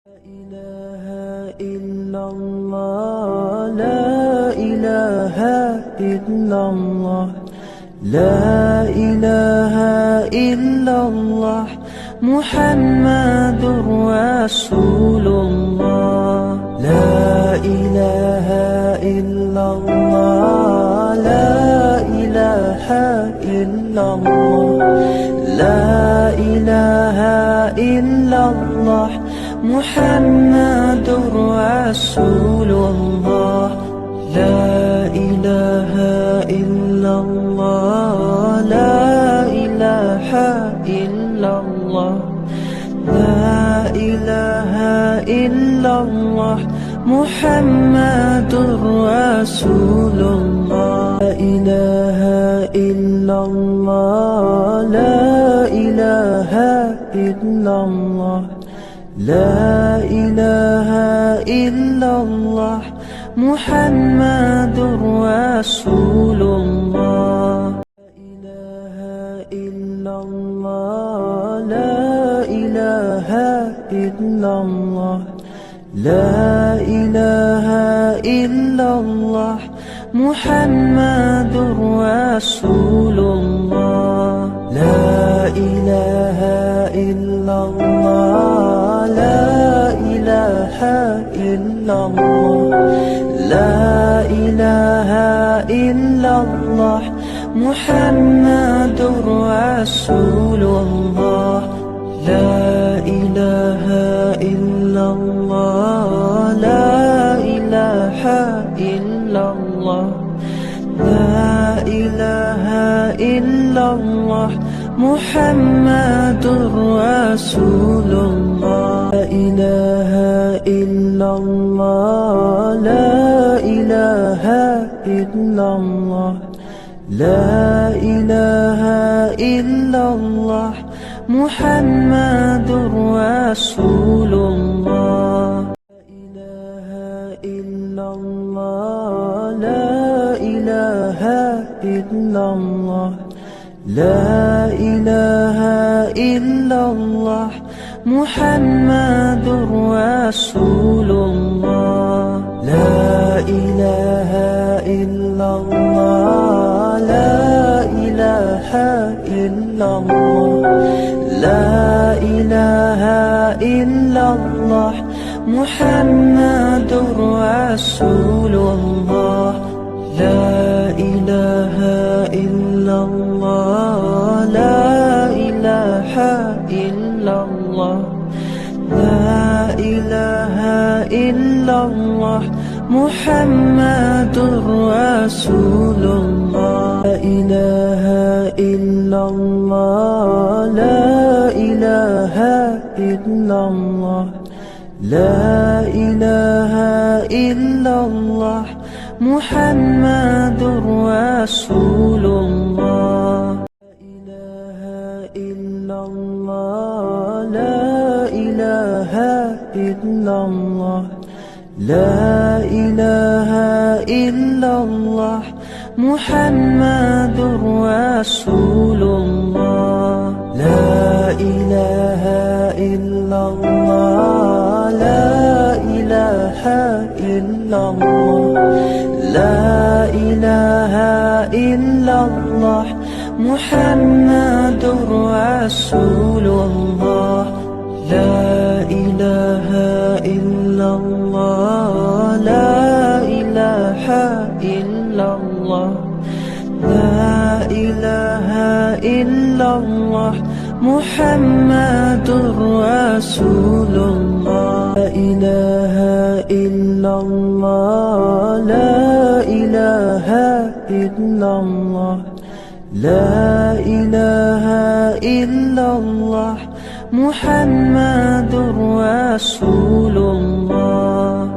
إله إلا الله لا إله إلا الله لا إله إلا الله محمد رسول الله لا إله إلا الله لا إله إلا الله لا إله إلا الله محمد رسول الله لا إله إلا الله لا إله إلا الله لا إله إلا الله محمد رسول الله لا إله إلا الله لا إله إلا الله لا إله إلا الله محمد رسول الله لا إله إلا الله لا إله إلا الله محمد رسول الله لا إله إلا الله لا إله إلا الله لا إله إلا الله محمد رسول الله لا إله إلا الله لا إله إلا الله لا إله إلا الله محمد رسول الله لا إله إلا الله لا إله إلا الله لا إله إلا الله محمد رسول الله لا إله إلا الله لا إله إلا الله محمد رسول الله لا إله إلا الله لا إله إلا الله لا إله إلا الله محمد رسول الله لا إله إلا الله لا إله إلا الله لا إله إلا الله محمد رسول الله لا إله إلا الله لا إله إلا الله لا إله إلا الله محمد رسول الله لا إله إلا الله لا إله إلا الله محمد رسول الله لا إله إلا الله لا إله إلا الله لا إله إلا الله محمد رسول الله لا إله إلا الله لا إله إلا الله لا إله إلا الله محمد رسول الله لا إله إلا الله لا إله إلا الله لا إله إلا الله محمد رسول الله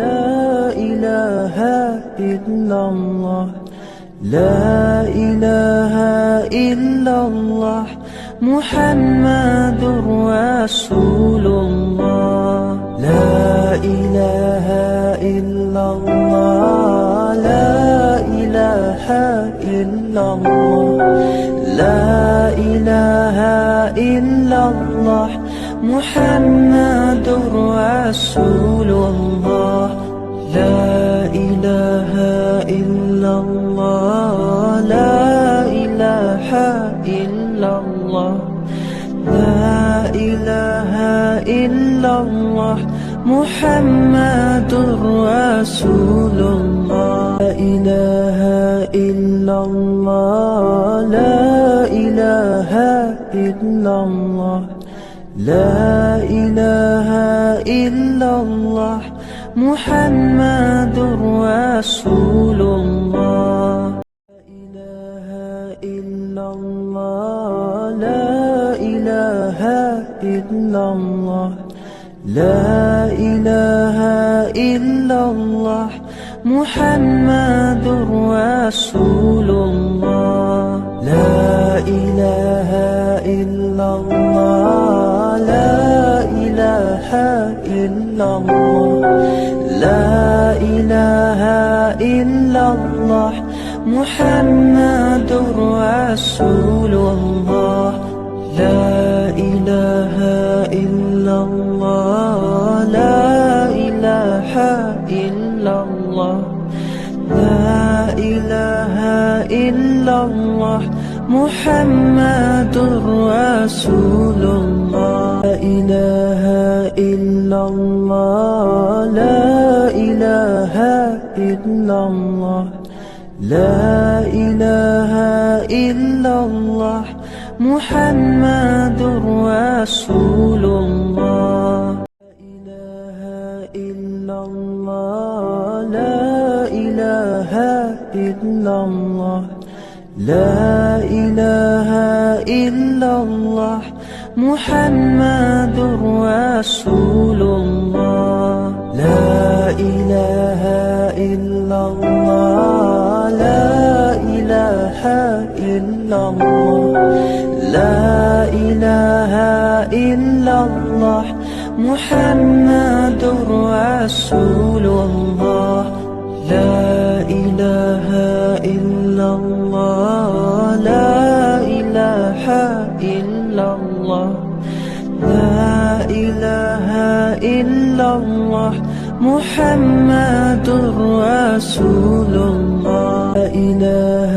لا إله إلا الله لا إله إلا الله محمد رسول الله لا إله إلا الله لا إله إلا الله لا إله إلا الله محمد رسول الله لا إله إلا الله لا إله إلا الله لا إله إلا الله محمد رسول الله لا إله إلا الله لا إله إلا الله لا إله إلا الله محمد رسول الله لا إله إلا الله لا إله إلا الله محمد رسول الله لا إله إلا الله لا إله إلا الله لا إله إلا الله محمد رسول الله لا إله إلا الله لا إله إلا الله لا إله إلا الله محمد رسول الله لا إله إلا الله لا إله إلا الله لا إله إلا الله محمد رسول الله لا إله إلا الله لا إله إلا الله محمد رسول الله لا إله إلا الله لا إله إلا الله لا إله إلا الله محمد رسول الله لا إله إلا الله لا إله إلا الله لا إله إلا الله محمد رسول الله لا إله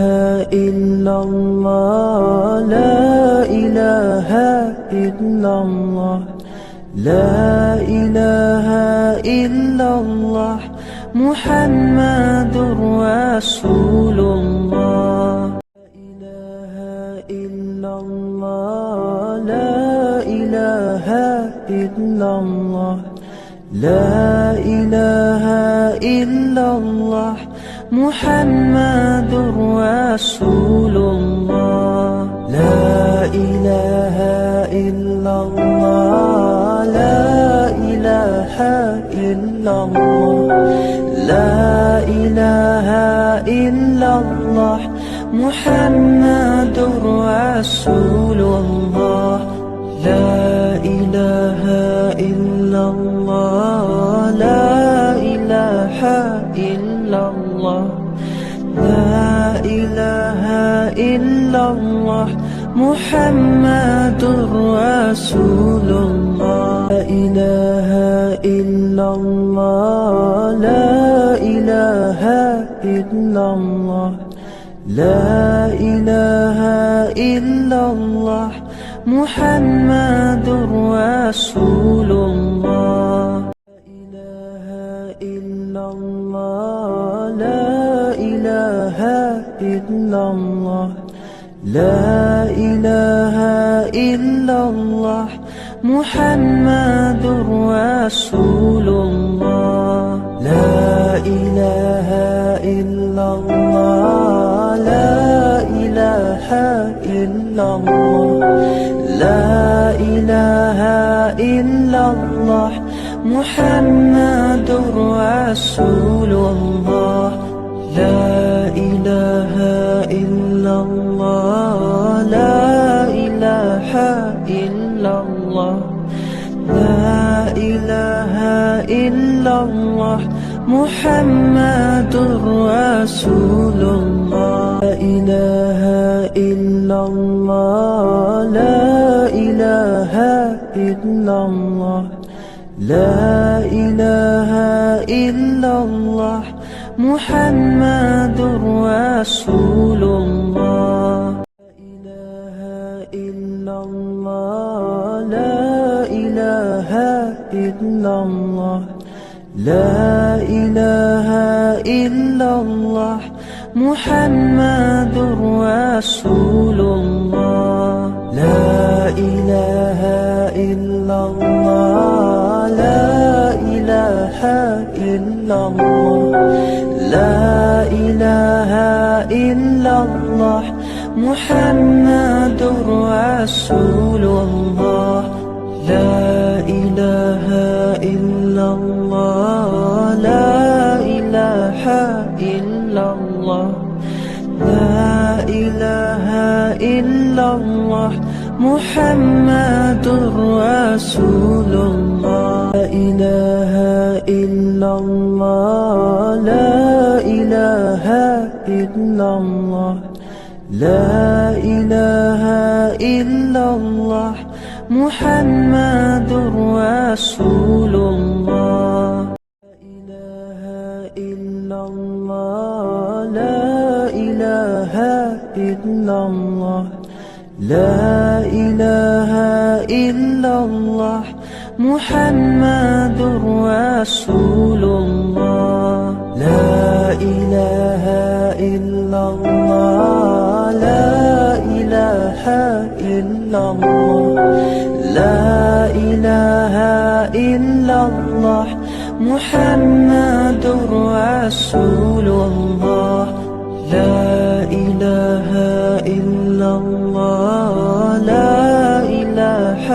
إلا الله لا إله إلا الله لا إله إلا الله محمد رسول الله لا إله إلا الله لا إله إلا الله محمد رسول الله لا إله إلا الله لا إله إلا الله لا إله إلا الله محمد رسول الله لا إله إلا الله لا إله إلا الله لا إله إلا الله محمد رسول الله لا إله إلا الله لا إله إلا الله لا إله إلا الله محمد رسول الله لا إله إلا الله لا إله إلا الله محمد رسول الله لا إله إلا الله لا إله إلا الله لا إله إلا الله محمد رسول الله لا إله إلا الله لا إله إلا الله لا إله إلا الله محمد رسول الله. لا إله إلا الله، لا إله إلا الله، لا إله إلا الله، محمد رسول الله. لا إله إلا الله، لا إله إلا الله، محمد رسول الله. لا إله إلا الله، لا إله إلا الله، لا إله إلا الله، محمد رسول الله. لا إله إلا الله، لا إله إلا الله، لا إله إلا الله، محمد رسول الله. لا إله إلا الله، لا إله إلا الله، لا إله إلا الله، محمد رسول الله. لا إله إلا الله، لا إله إلا الله، محمد رسول الله. لا إله إلا الله، لا إله إلا الله، لا إله إلا الله، محمد رسول الله. لا إله إلا الله، لا إله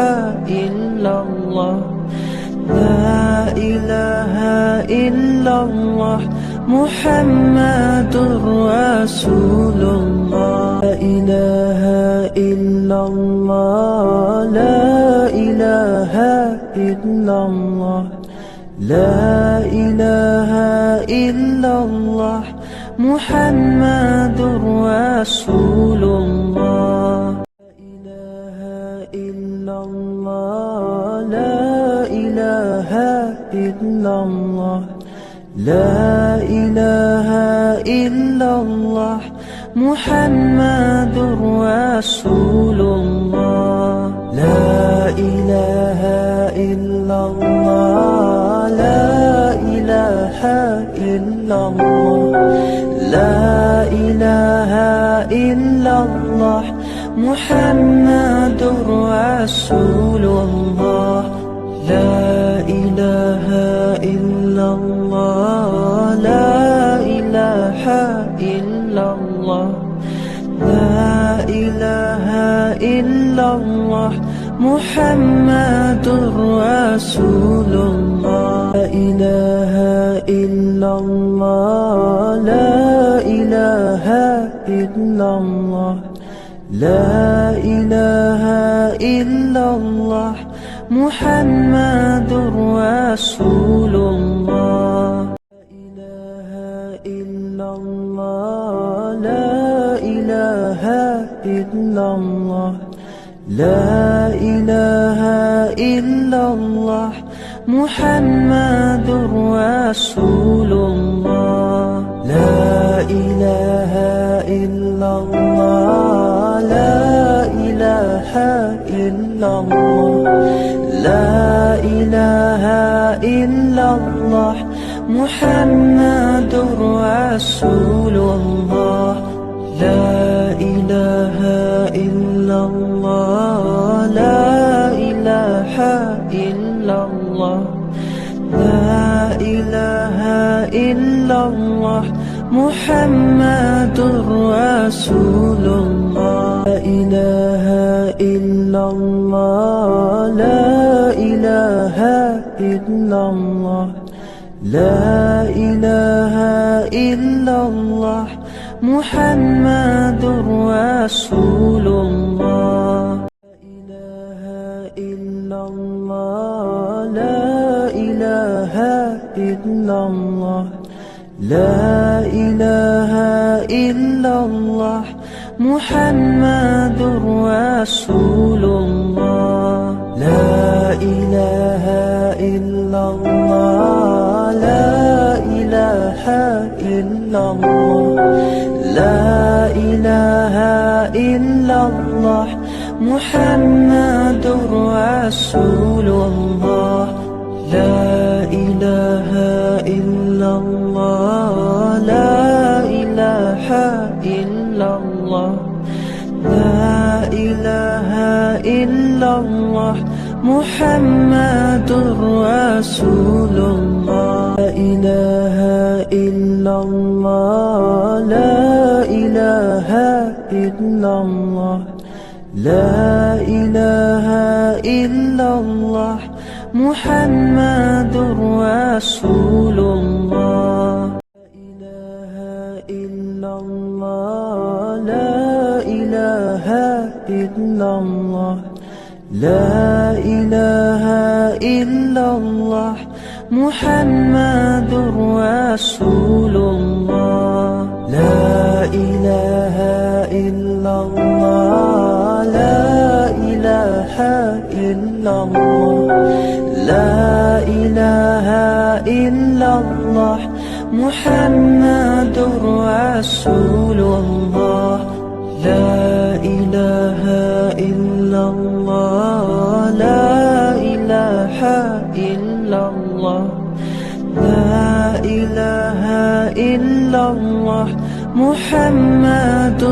إلا الله، لا إله إلا الله، محمد رسول الله. لا إله إلا الله، لا إله إلا الله، لا إله إلا الله، محمد رسول الله. لا إله إلا الله، لا إله إلا الله، محمد رسول الله. لا إله إلا الله، لا إله إلا الله، لا إله إلا الله، محمد رسول الله. لا إله إلا الله، لا إله إلا الله، لا إله إلا الله، محمد رسول الله. لا إله إلا الله، لا إله إلا الله، لا إله إلا الله، محمد رسول الله. لا إله إلا الله، لا إله إلا الله، محمد رسول الله. لا إله إلا الله، لا إله إلا الله، لا إله إلا الله، محمد رسول الله. لا إله إلا الله، لا إله إلا الله، لا إله إلا الله، محمد رسول الله. لا إله إلا الله، لا إله إلا الله، لا إله إلا الله، محمد رسول الله. لا إله إلا الله لا إله إلا الله محمد رسول الله لا إله إلا الله لا إله إلا الله لا إله إلا الله محمد رسول الله لا إله إلا الله لا إله إلا الله لا إله إلا الله محمد رسول الله لا إله إلا الله لا إله إلا الله لا إله إلا الله محمد رسول الله لا إله إلا الله لا إله إلا الله محمد رسول الله لا إله إلا الله لا إله إلا الله لا إله إلا الله محمد رسول الله لا إله إلا الله لا إله إلا الله لا إله إلا الله محمد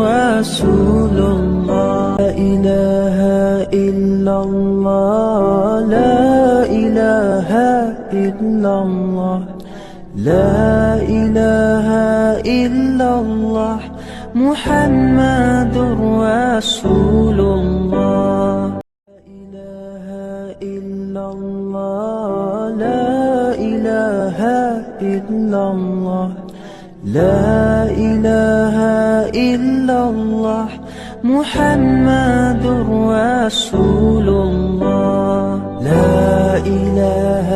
رسول الله لا إله إلا الله لا إله إلا الله لا إله إلا الله محمد رسول الله لا إله إلا الله لا إله إلا الله محمد رسول الله لا إله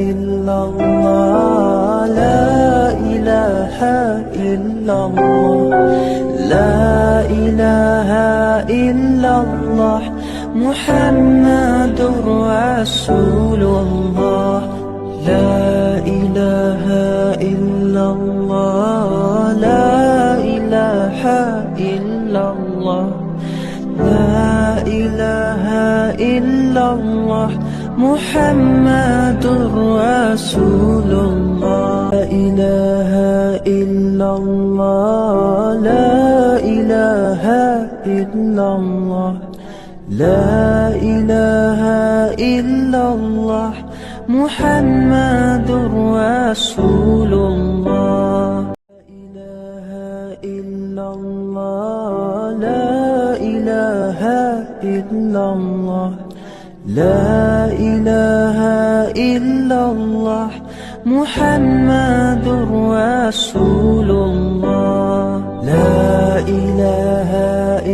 إلا الله لا إله إلا الله لا إله إلا الله محمد رسول الله لا إله إلا الله لا إله إلا الله لا إله إلا الله محمد رسول الله لا إله إلا الله لا إله إلا الله لا إله إلا الله محمد رسول الله لا إله إلا الله لا إله إلا الله محمد رسول الله لا إله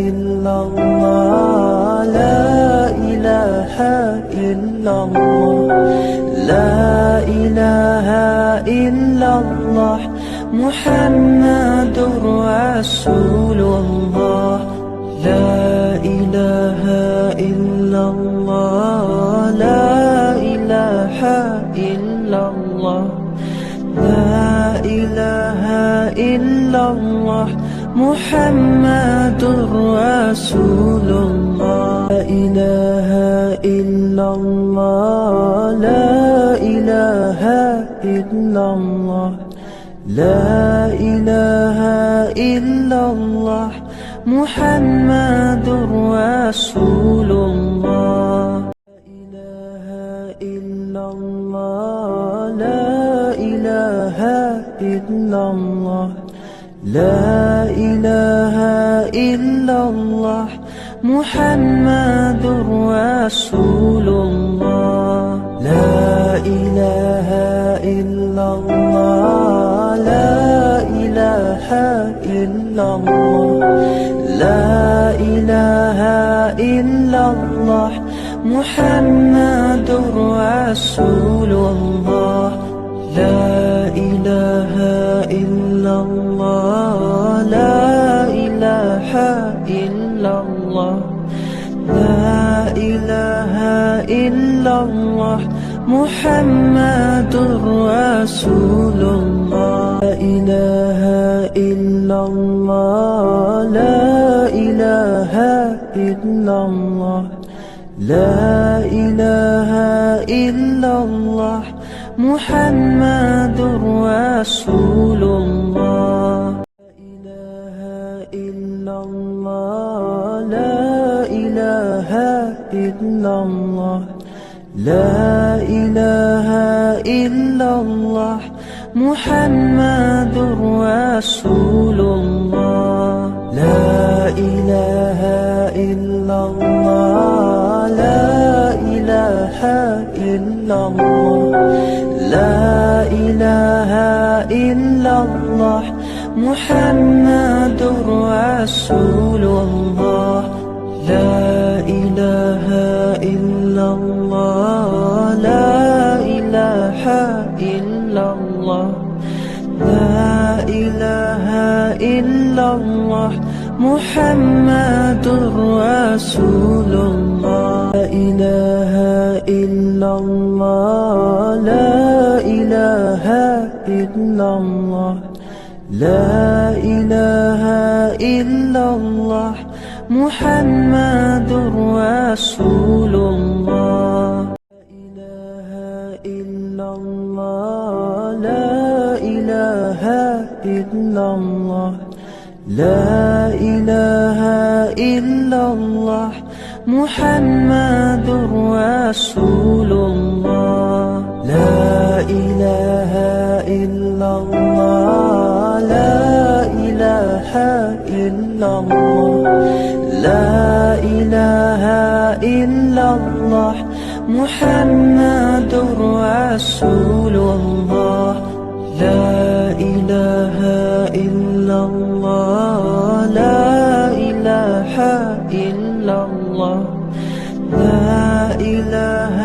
إلا الله لا إله إلا الله لا إله إلا الله محمد رسول الله لا إله إلا الله لا إله إلا الله لا إله إلا الله محمد رسول الله لا إله إلا الله لا إله إلا الله لا إله إلا الله محمد رسول الله لا إله إلا الله لا إله إلا الله محمد رسول الله لا إله إلا الله لا إله إلا الله لا إله إلا الله محمد رسول الله لا إله إلا الله لا إله إلا الله لا إله إلا الله محمد رسول الله لا إله إلا الله لا إله إلا الله لا إله إلا الله محمد رسول الله لا إله إلا الله لا إله إلا الله محمد رسول الله لا إله إلا الله لا إله إلا الله لا إله إلا الله محمد رسول الله لا إله إلا الله لا إله إلا الله لا إله إلا الله محمد رسول الله لا إله إلا الله لا إله إلا الله لا إله إلا الله محمد رسول الله لا إله إلا الله لا إله إلا الله محمد رسول الله لا إله إلا الله لا إله إلا الله لا إله إلا الله محمد رسول الله لا إله إلا الله لا إله إلا الله لا إله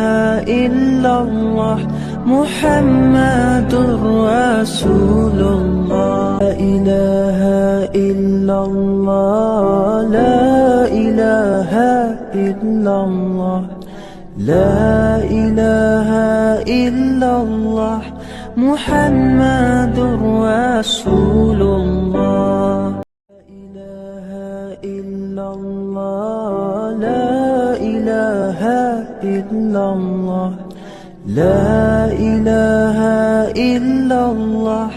إلا الله محمد رسول الله لا إله إلا الله لا إله إلا الله لا إله إلا الله محمد رسول الله لا إله إلا الله لا إله إلا الله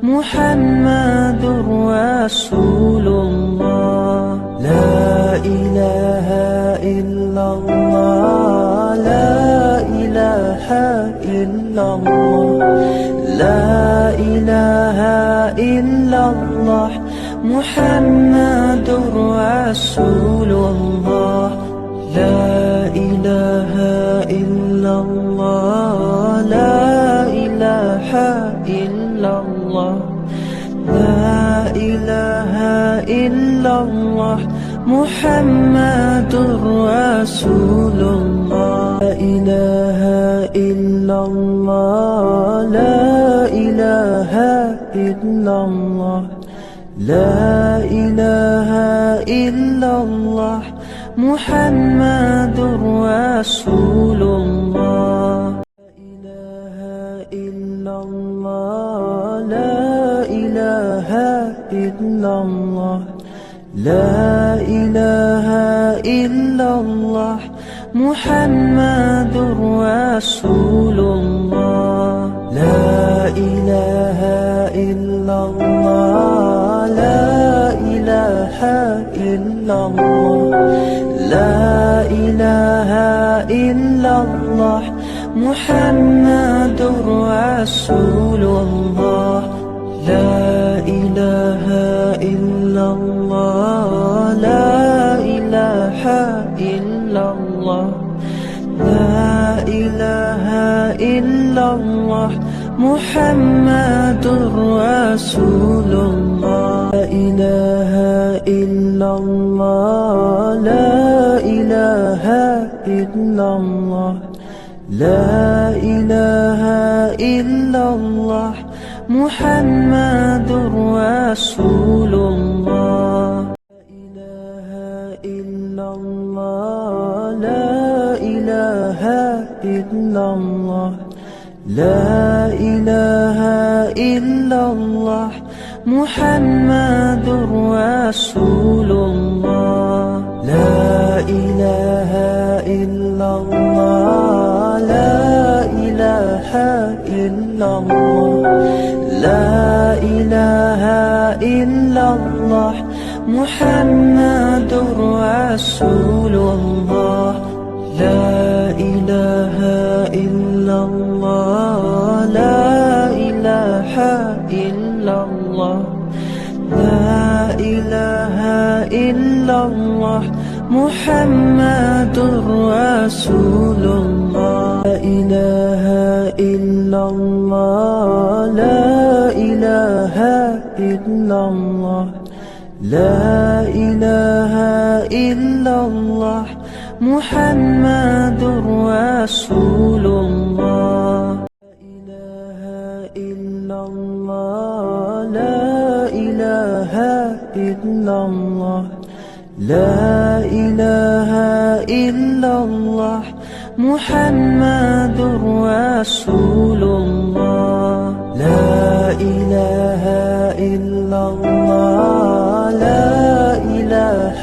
محمد رسول الله لا إله إلا الله لا إله إلا الله لا إله إلا الله محمد رسول الله لا إله إلا الله لا إله إلا الله لا إله إلا الله محمد رسول الله لا إله إلا الله لا إله إلا الله لا إله إلا الله محمد رسول الله لا إله إلا الله لا إله إلا الله محمد رسول الله لا إله إلا الله لا إله إلا الله لا إله إلا الله محمد رسول الله لا إله إلا الله لا إله إلا الله لا إله إلا الله محمد رسول الله لا إله إلا الله لا إله إلا الله لا إله إلا الله محمد رسول الله لا إله إلا الله لا إله إلا الله محمد رسول الله لا إله إلا الله لا إله إلا الله لا إله إلا الله محمد رسول الله لا إله إلا الله لا إله إلا الله لا إله إلا الله محمد رسول الله لا إله إلا الله لا إله إلا الله لا إله إلا الله محمد رسول الله لا إله إلا الله لا إله إلا الله محمد رسول الله لا إله إلا الله لا إله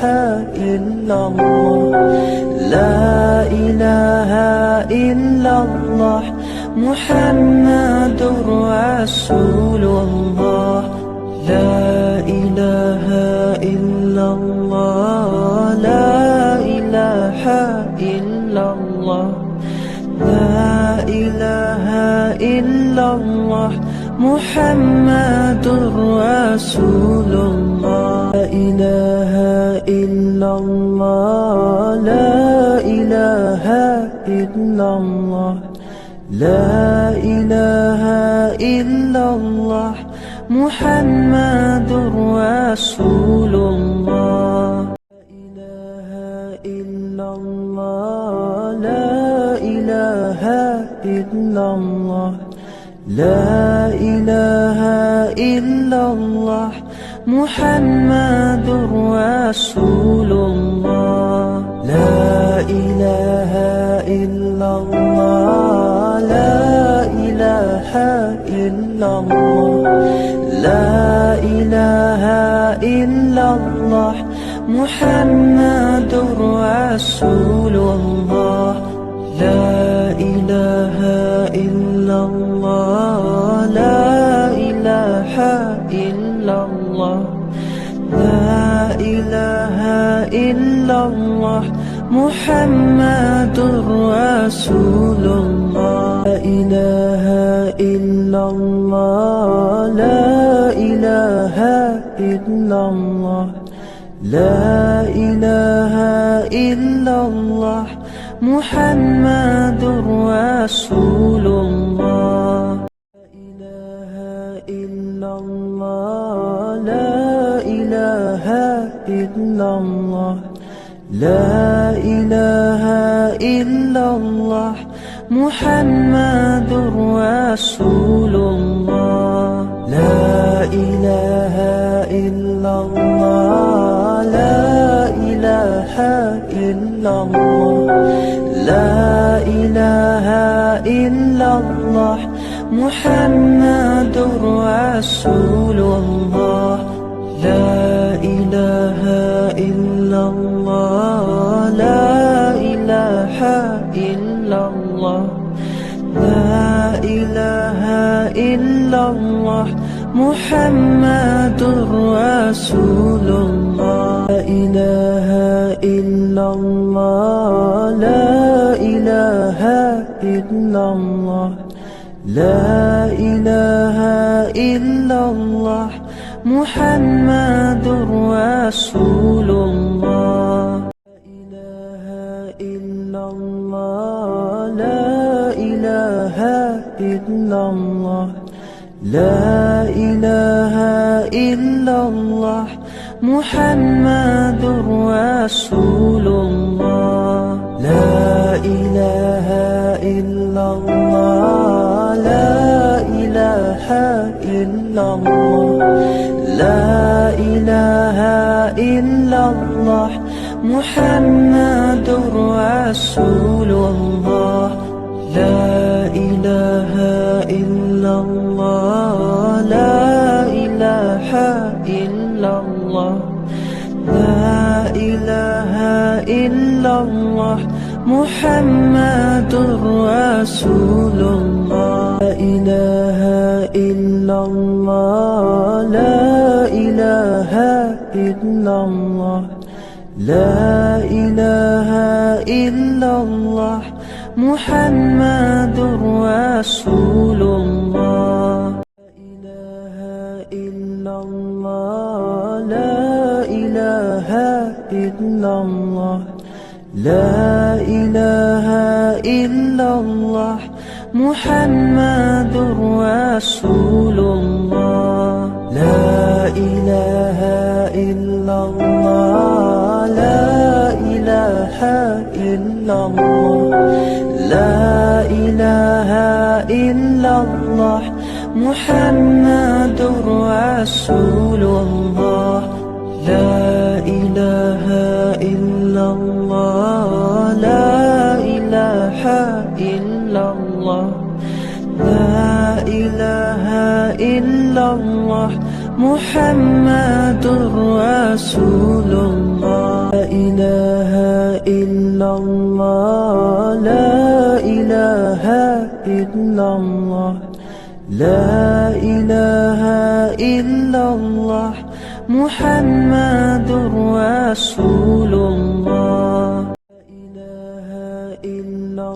إلا الله لا إله إلا الله محمد رسول الله لا إله إلا الله لا إله إلا الله لا إله إلا الله محمد رسول الله لا إله إلا الله لا إله إلا الله لا إله إلا الله محمد رسول الله لا إله إلا الله لا إله إلا الله محمد رسول الله لا إله إلا الله لا إله إلا الله لا إله إلا الله محمد رسول الله لا إله إلا الله لا إله إلا الله لا إله إلا الله محمد رسول الله لا إله إلا الله لا إله إلا الله لا إله إلا الله محمد رسول الله لا إله إلا الله لا إله إلا الله محمد رسول الله لا إله إلا الله لا إله إلا الله لا إله إلا الله محمد رسول الله لا إله إلا الله لا إله إلا الله لا إله إلا الله محمد رسول الله لا إله إلا الله لا إله إلا الله لا إله إلا الله محمد رسول الله لا إله إلا الله لا إله إلا الله محمد رسول الله لا إله إلا الله لا إله إلا الله لا إله إلا الله محمد رسول الله لا إله إلا الله لا إله إلا الله لا إله إلا الله محمد رسول الله لا إله إلا الله لا إله إلا الله لا إله إلا الله محمد رسول الله لا إله إلا الله لا إله إلا الله محمد رسول الله لا إله إلا الله لا إله إلا الله لا إله إلا الله محمد رسول الله لا إله إلا الله لا إله إلا الله لا إله إلا الله محمد رسول الله لا إله إلا الله لا إله إلا الله لا إله إلا الله محمد رسول الله لا إله إلا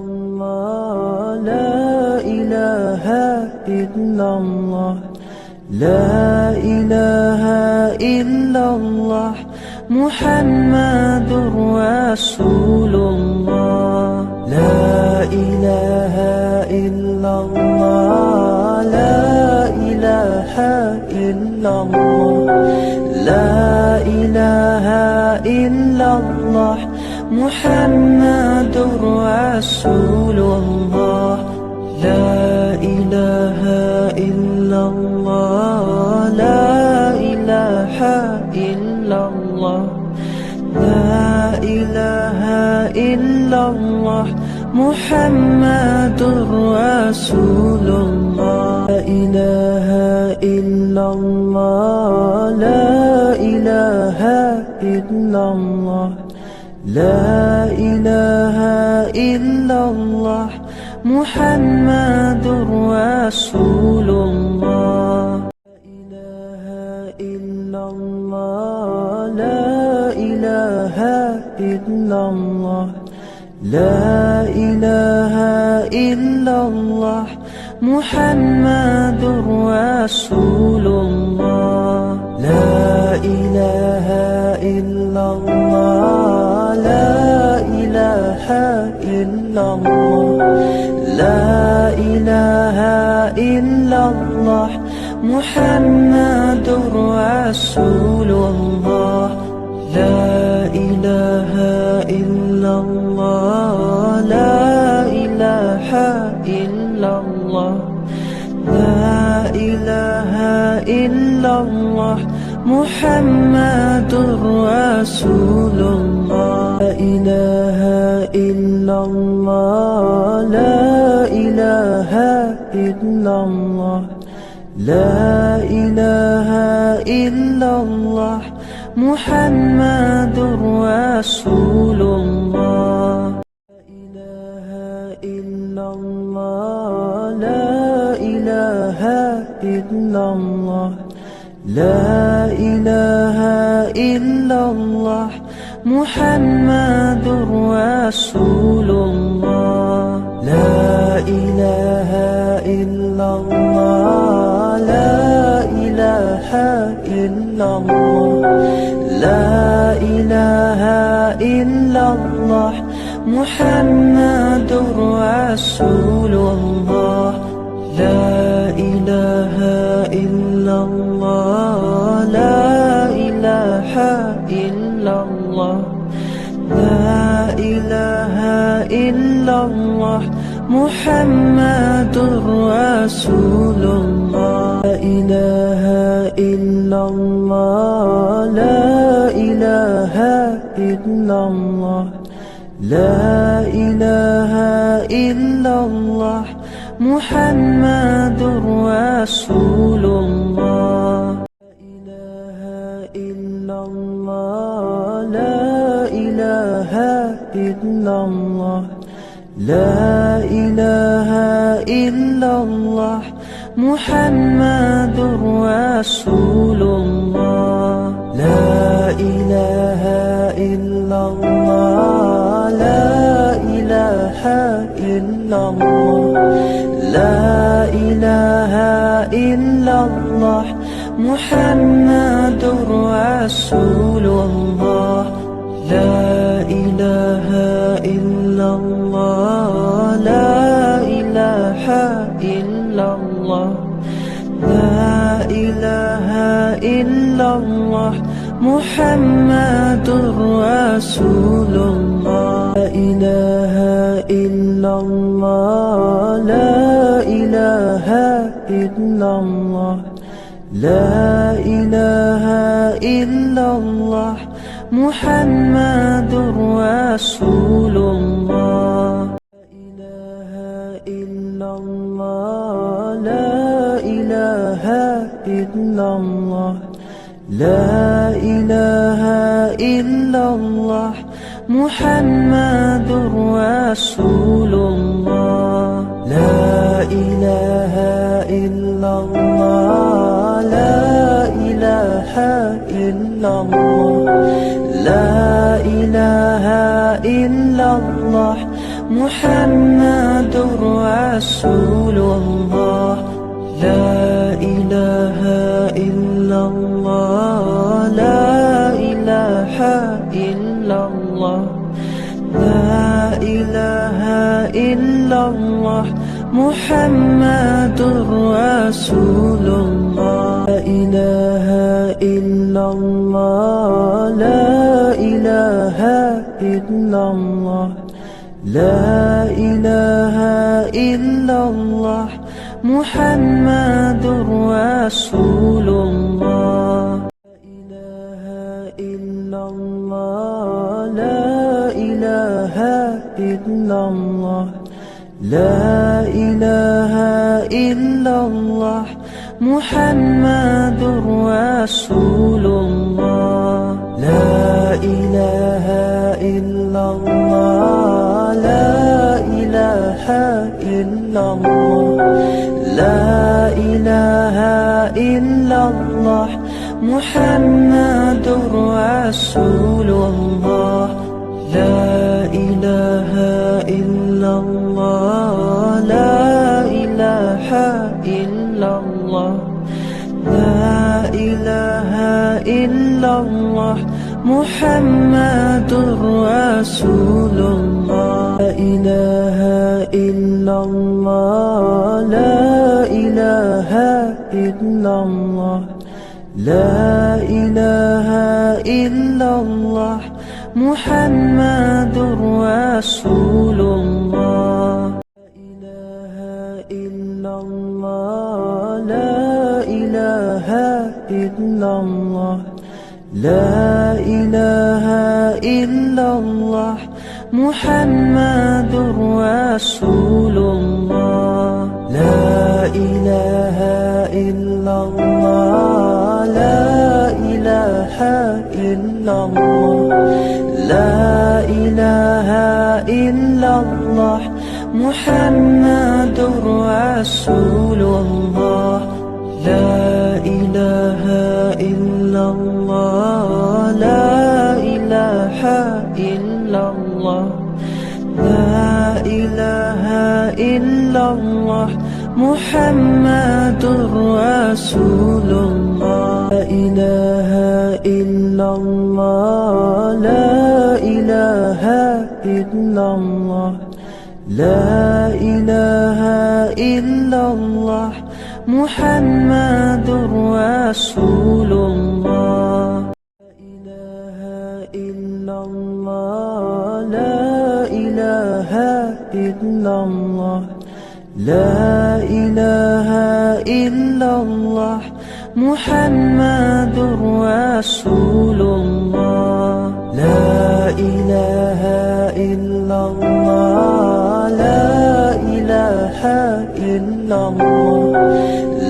الله لا إله إلا الله محمد رسول الله لا إله إلا الله لا إله إلا الله لا إله إلا الله محمد رسول الله لا إله إلا الله لا إله إلا الله لا إله إلا الله محمد رسول الله لا إله إلا الله لا إله إلا الله لا إله إلا الله محمد رسول الله لا إله إلا الله لا إله إلا الله محمد رسول الله لا إله إلا الله لا إله إلا الله لا إله إلا الله محمد رسول الله لا إله إلا الله لا إله إلا الله لا إله إلا الله محمد رسول الله لا إله إلا الله لا إله إلا الله لا إله إلا الله محمد رسول الله لا إله إلا الله لا إله إلا الله محمد رسول الله لا إله إلا الله لا إله إلا الله لا إله إلا الله محمد رسول الله لا إله إلا الله لا إله إلا الله لا إله إلا الله محمد رسول الله. لا إله إلا الله لا إله إلا الله لا إله إلا الله محمد رسول الله. لا إله إلا الله لا إله إلا الله محمد رسول الله. لا إله إلا الله لا إله إلا الله لا إله إلا الله محمد رسول الله. لا إله إلا الله لا إله إلا الله لا إله إلا الله محمد رسول الله. لا إله إلا الله لا إله إلا الله لا إله إلا الله محمد رسول الله. لا إله إلا الله لا إله إلا الله محمد رسول الله. لا إله إلا الله لا إله إلا الله لا إله إلا الله محمد رسول الله. لا إله إلا الله لا إله إلا الله لا إله إلا الله محمد رسول الله. لا إله إلا الله لا إله إلا الله لا إله إلا الله محمد رسول الله. لا إله إلا الله لا إله إلا الله محمد رسول الله. لا إله إلا الله لا إله إلا الله لا إله إلا الله محمد رسول الله. لا إله إلا الله لا إله إلا الله لا إله إلا الله محمد رسول الله. لا إله إلا الله لا إله إلا الله لا إله إلا الله محمد رسول الله. لا إله إلا الله لا إله إلا الله محمد رسول الله. لا إله إلا الله لا إله إلا الله لا إله إلا الله محمد رسول الله. لا إله إلا الله لا إله إلا الله لا إله إلا الله محمد رسول الله. لا إله إلا الله لا إله إلا الله لا إله إلا الله محمد رسول الله. لا إله إلا الله لا إله إلا الله محمد رسول الله لا إله إلا الله لا إله إلا الله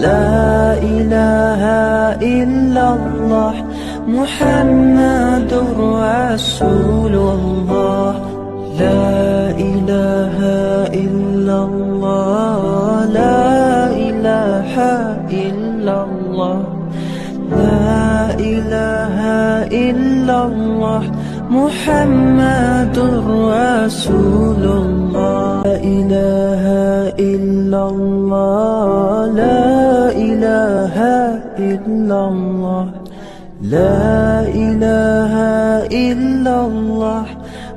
لا إله إلا الله محمد رسول الله لا إله إلا الله لا إله إلا الله لا إله إلا الله محمد رسول الله لا إله إلا الله لا إله إلا الله لا إله إلا الله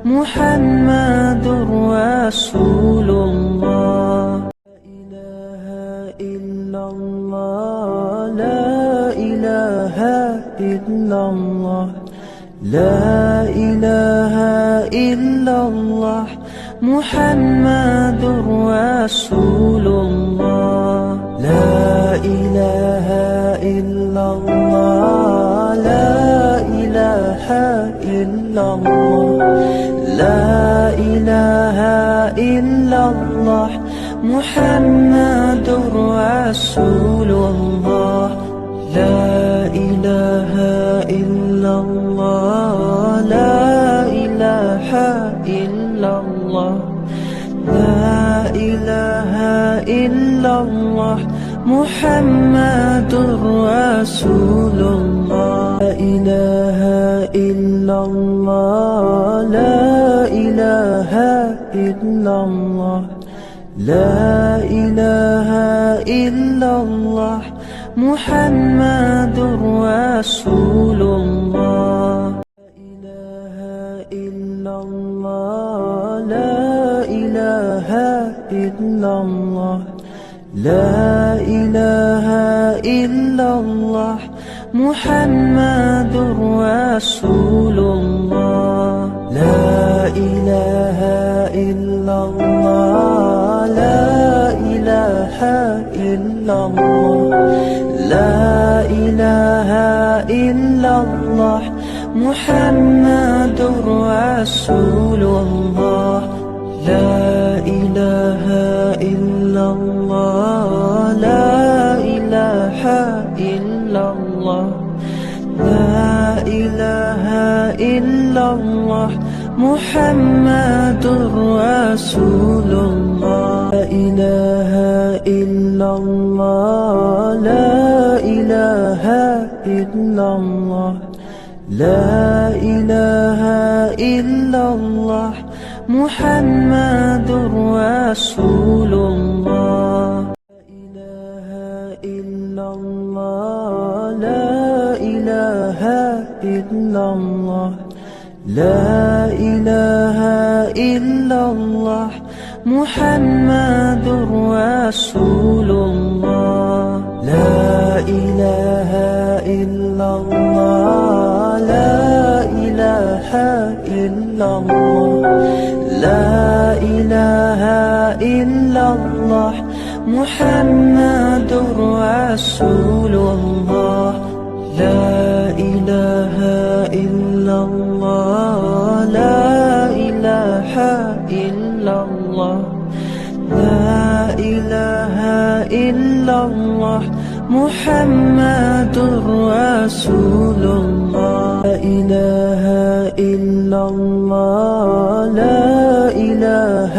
محمد رسول الله لا إله إلا الله لا إله إلا الله محمد رسول الله لا إله إلا الله لا إله إلا الله لا إله إلا الله محمد رسول الله لا إله إلا الله لا إله إلا الله لا إله إلا الله محمد رسول الله لا إله إلا الله لا إله إلا الله لا إله إلا الله محمد رسول الله لا إله إلا الله لا إله إلا الله محمد رسول الله لا إله إلا الله لا إله إلا الله لا إله إلا الله محمد رسول الله لا إله إلا الله لا إله إلا الله لا إله إلا الله محمد رسول الله لا إله إلا الله لا إله إلا الله لا إله إلا الله محمد رسول الله لا إله إلا الله لا إله إلا الله محمد رسول الله لا إله إلا الله لا إله إلا الله لا إله إلا الله محمد رسول الله لا إله إلا الله لا إله إلا الله لا إله إلا الله محمد رسول الله لا إله إلا الله لا إله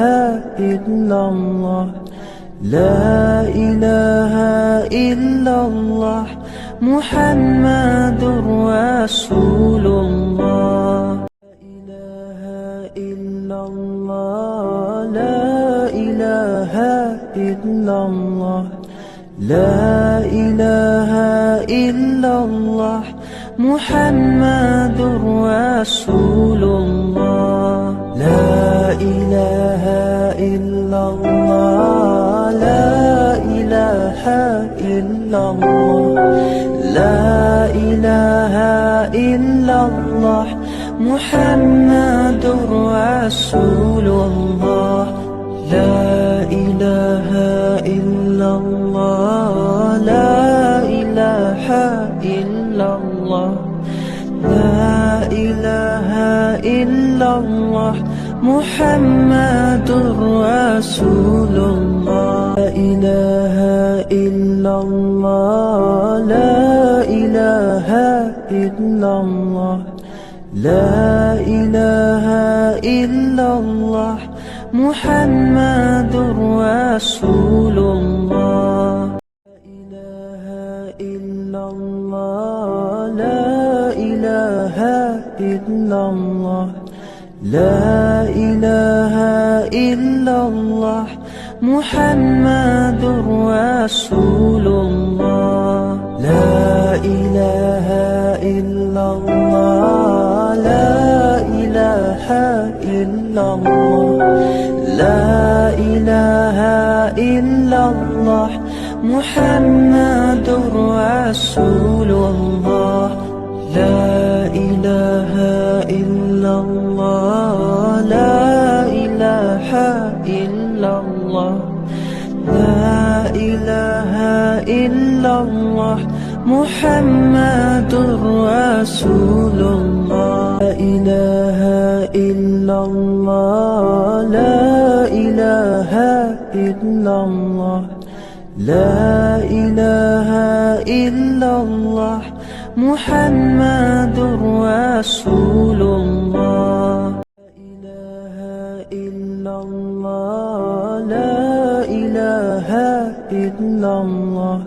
إلا الله لا إله إلا الله محمد رسول الله لا إله إلا الله لا إله إلا الله محمد رسول الله لا إله إلا الله لا إله إلا الله لا إله إلا الله محمد رسول الله محمد رسول الله لا إله إلا الله لا إله إلا الله لا إله إلا الله محمد رسول الله لا إله إلا الله لا إله إلا الله محمد رسول الله لا إله إلا الله لا إله إلا الله لا إله إلا الله محمد رسول الله لا إله إلا الله لا إله إلا الله لا إله إلا الله محمد رسول الله لا إله إلا الله لا إله إلا الله لا إله إلا الله محمد رسول الله لا إله إلا الله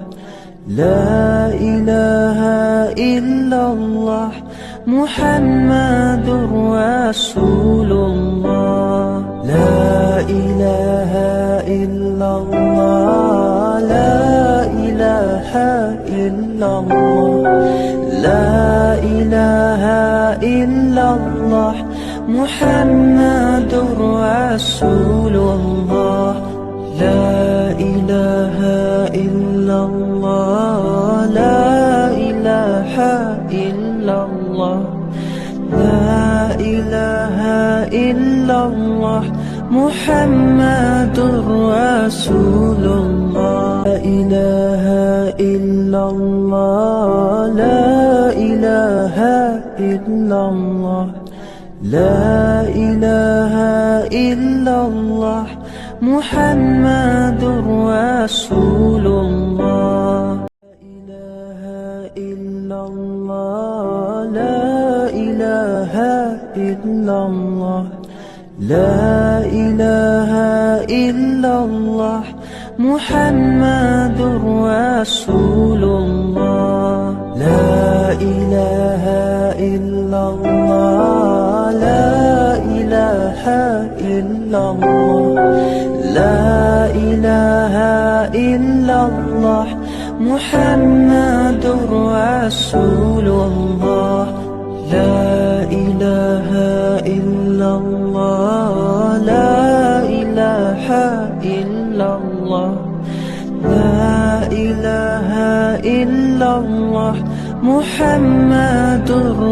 لا إله إلا الله محمد رسول الله لا إله إلا الله لا إله إلا الله لا إله إلا الله محمد رسول الله لا إله إلا الله لا إله إلا الله لا إله إلا الله محمد رسول الله لا إله إلا الله لا إله إلا الله لا إله إلا الله محمد رسول الله لا إله إلا الله لا إله إلا الله محمد رسول الله لا إله إلا الله لا إله إلا الله لا إله إلا الله محمد رسول الله لا إله إلا الله لا إله إلا الله لا إله إلا الله محمد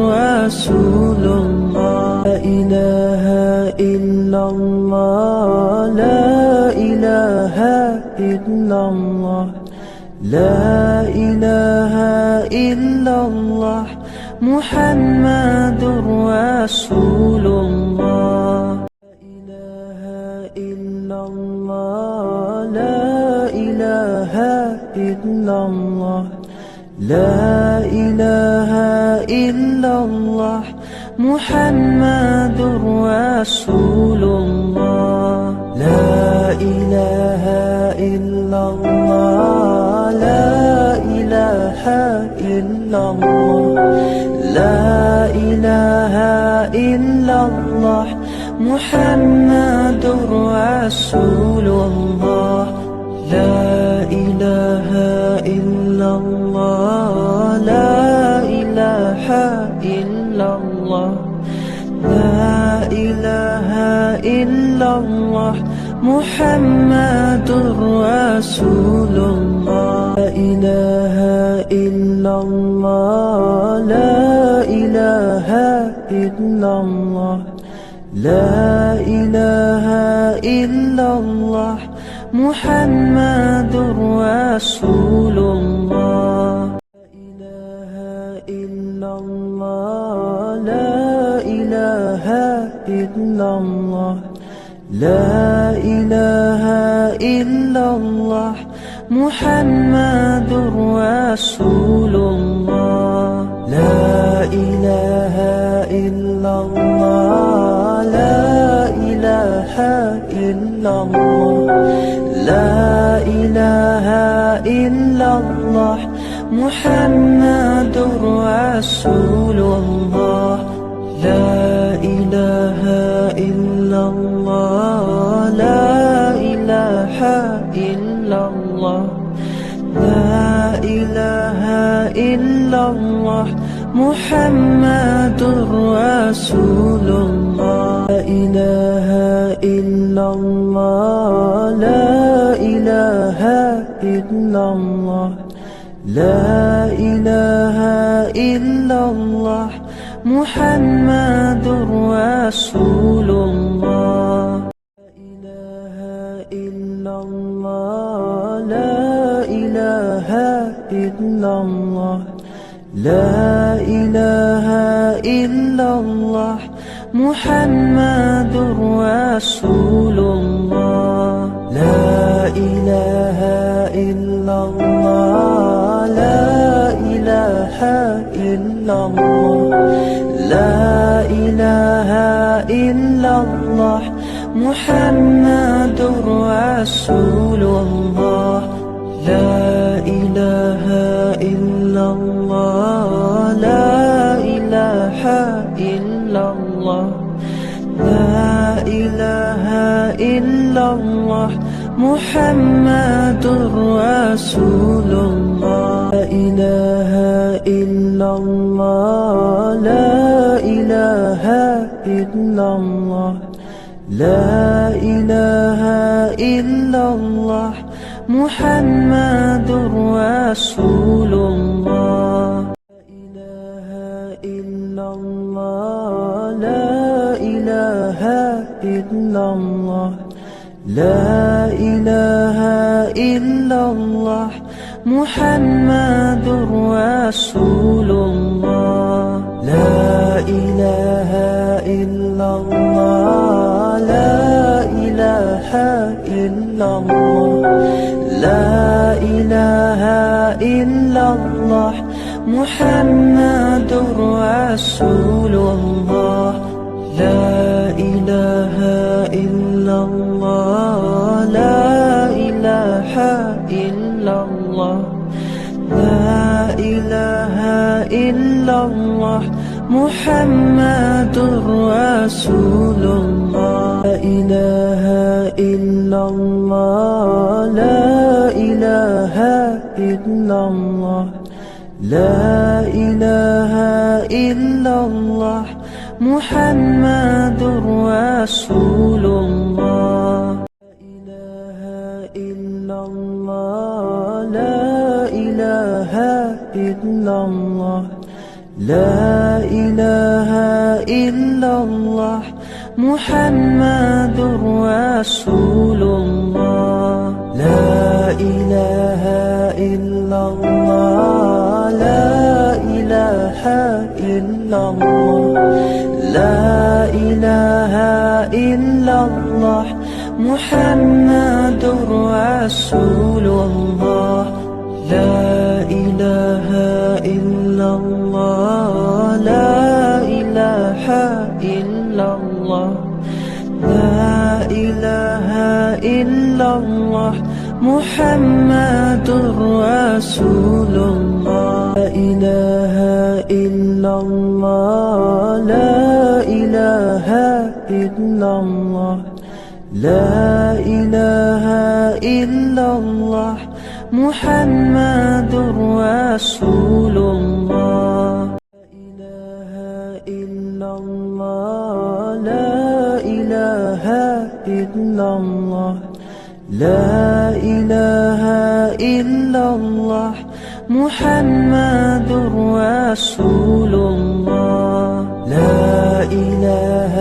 رسول الله لا إله إلا الله لا إله إلا الله لا إله إلا الله محمد رسول الله لا إله إلا الله لا إله إلا الله محمد رسول الله لا إله إلا الله لا إله إلا الله لا إله إلا الله محمد رسول الله لا إله إلا الله لا إله إلا الله لا إله إلا الله محمد رسول الله لا إله إلا الله لا إله إلا الله لا إله إلا الله محمد رسول الله لا إله إلا الله لا إله إلا الله محمد رسول الله لا إله إلا الله لا إله إلا الله لا إله إلا الله محمد رسول الله لا إله إلا الله لا إله إلا الله لا إله إلا الله محمد رسول الله لا إله إلا الله لا إله إلا الله لا إله إلا الله محمد رسول الله لا إله إلا الله لا إله إلا الله محمد رسول الله لا إله إلا الله لا إله إلا الله لا إله إلا الله محمد رسول الله لا إله إلا الله لا إله إلا الله لا إله إلا الله محمد رسول الله لا إله إلا الله لا إله إلا الله لا إله إلا الله محمد رسول الله لا إله إلا الله لا إله إلا الله محمد رسول الله لا إله إلا الله لا إله إلا الله لا إله إلا الله محمد رسول الله لا إله إلا الله لا إله إلا الله لا إله إلا الله محمد رسول الله لا إله إلا الله لا إله إلا الله لا إله إلا الله محمد رسول الله لا إله إلا الله لا إله إلا الله محمد رسول الله لا إله إلا الله لا إله إلا الله لا إله إلا الله محمد رسول الله لا إله إلا الله لا إله إلا الله لا إله إلا الله محمد رسول الله لا إله إلا الله لا إله إلا الله لا إله إلا الله محمد رسول الله لا إله إلا الله لا إله إلا الله محمد رسول الله لا إله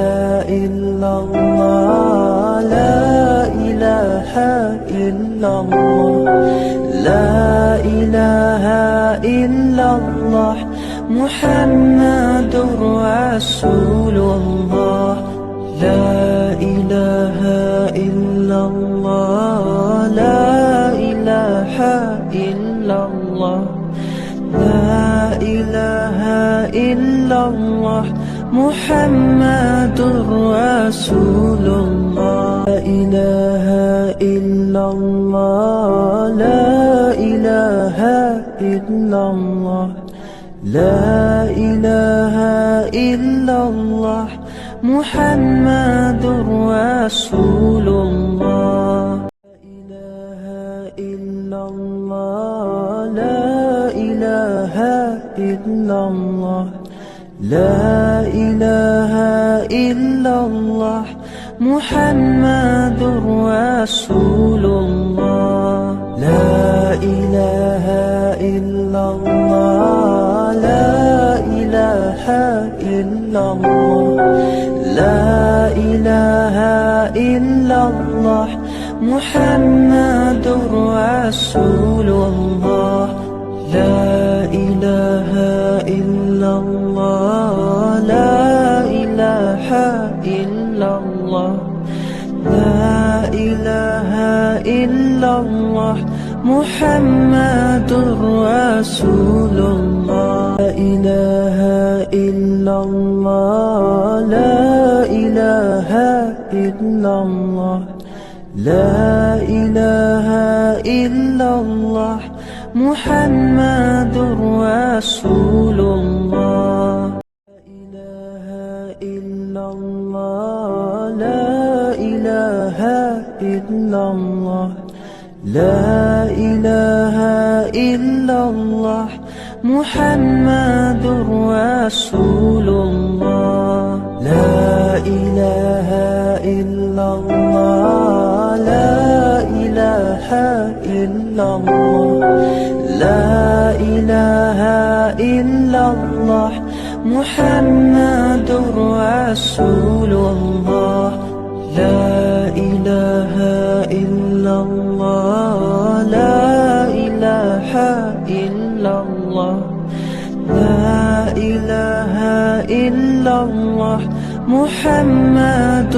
إلا الله لا إله إلا الله لا إله إلا الله محمد رسول الله لا إله إله إلا الله لا إله إلا الله لا إله إلا الله محمد رسول الله لا إله إلا الله لا إله إلا الله لا إله إلا الله محمد رسول الله لا إله إلا الله لا إله إلا الله محمد رسول الله لا إله إلا الله لا إله إلا الله لا إله إلا الله محمد رسول الله لا إله إلا الله لا إله إلا الله لا إله إلا الله محمد رسول الله لا إله إلا الله لا إله إلا الله لا إله إلا الله محمد رسول الله لا إله إلا الله لا إله إلا الله محمد رسول الله لا إله إلا الله لا إله إلا الله لا إله إلا الله محمد رسول الله لا إله إلا الله لا إله إلا الله لا إله إلا الله محمد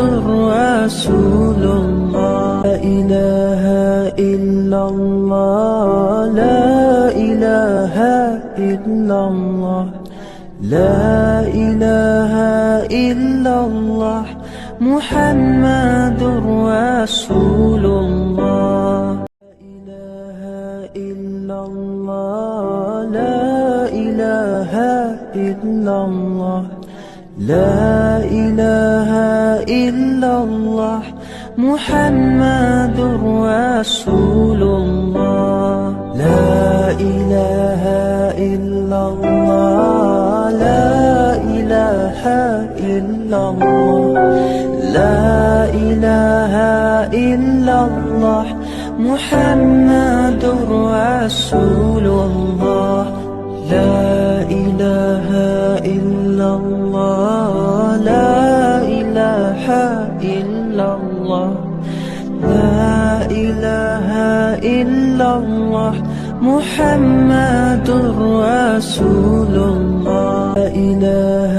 رسول الله لا إله إلا الله لا إله إلا الله لا إله إلا الله محمد رسول الله لا إله إلا الله لا إله إلا الله محمد رسول الله لا إله إلا الله لا إله إلا الله لا إله إلا الله محمد رسول الله لا إله إلا الله لا إله إلا الله لا إله إلا الله محمد رسول الله لا إله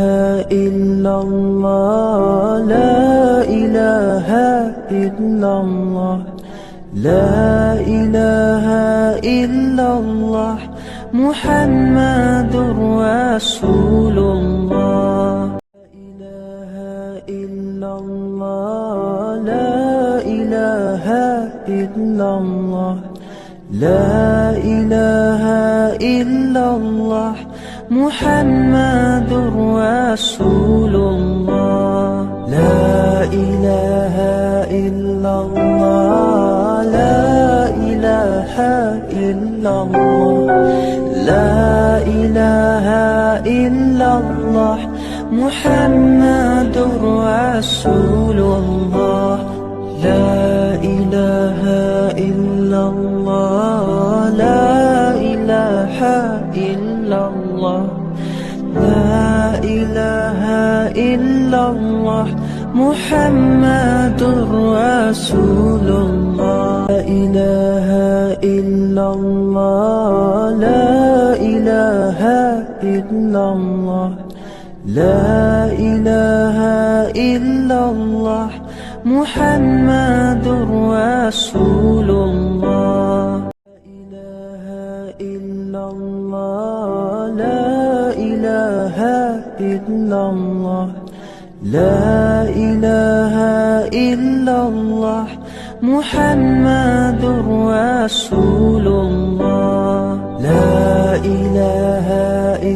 إلا الله لا إله إلا الله لا إله إلا الله محمد رسول الله لا إله إلا الله لا إله إلا الله محمد رسول الله لا إله إلا الله لا إله إلا الله لا إله إلا الله محمد رسول الله لا إله إلا الله لا إله إلا الله لا إله إلا الله محمد رسول الله لا إله إلا الله لا إله إلا الله لا إله إلا الله محمد رسول الله. لا إله إلا الله، لا إله إلا الله، محمد رسول الله. لا إله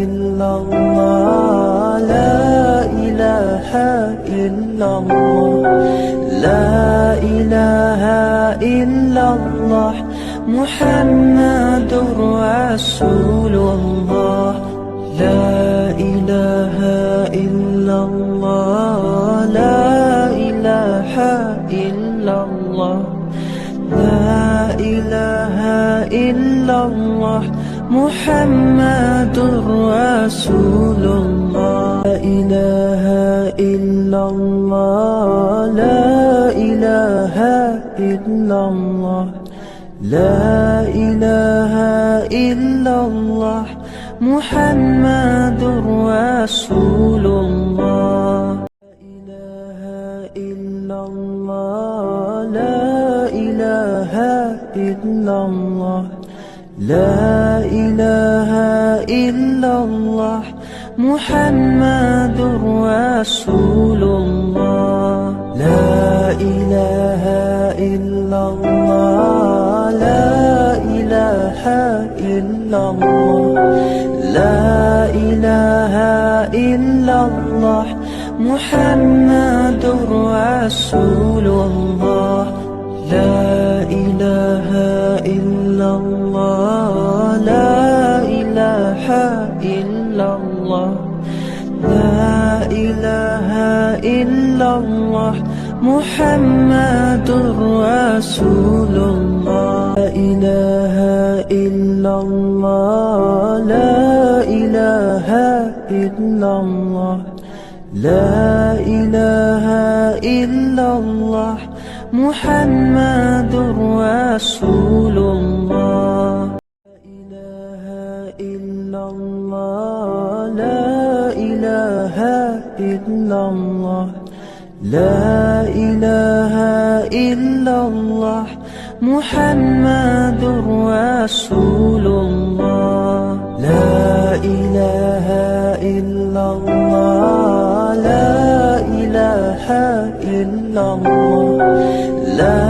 إلا الله، لا إله إلا الله، لا إله إلا الله، محمد رسول الله. لا إله إلا الله، لا إله إلا الله، لا إله إلا الله، محمد رسول الله. لا إله إلا الله، لا إله إلا الله، لا إله إلا الله، محمد رسول الله. لا إله إلا الله، لا إله إلا الله، محمد رسول الله. لا إله إلا الله، لا إله إلا الله، لا إله إلا الله، محمد رسول الله. لا إله إلا الله، لا إله إلا الله، لا إله إلا الله، محمد رسول الله. لا إله إلا الله، لا إله إلا الله، لا إله إلا الله، محمد رسول الله. لا إله إلا الله، لا إله إلا الله، محمد رسول الله. لا إله إلا الله، لا إله إلا الله، لا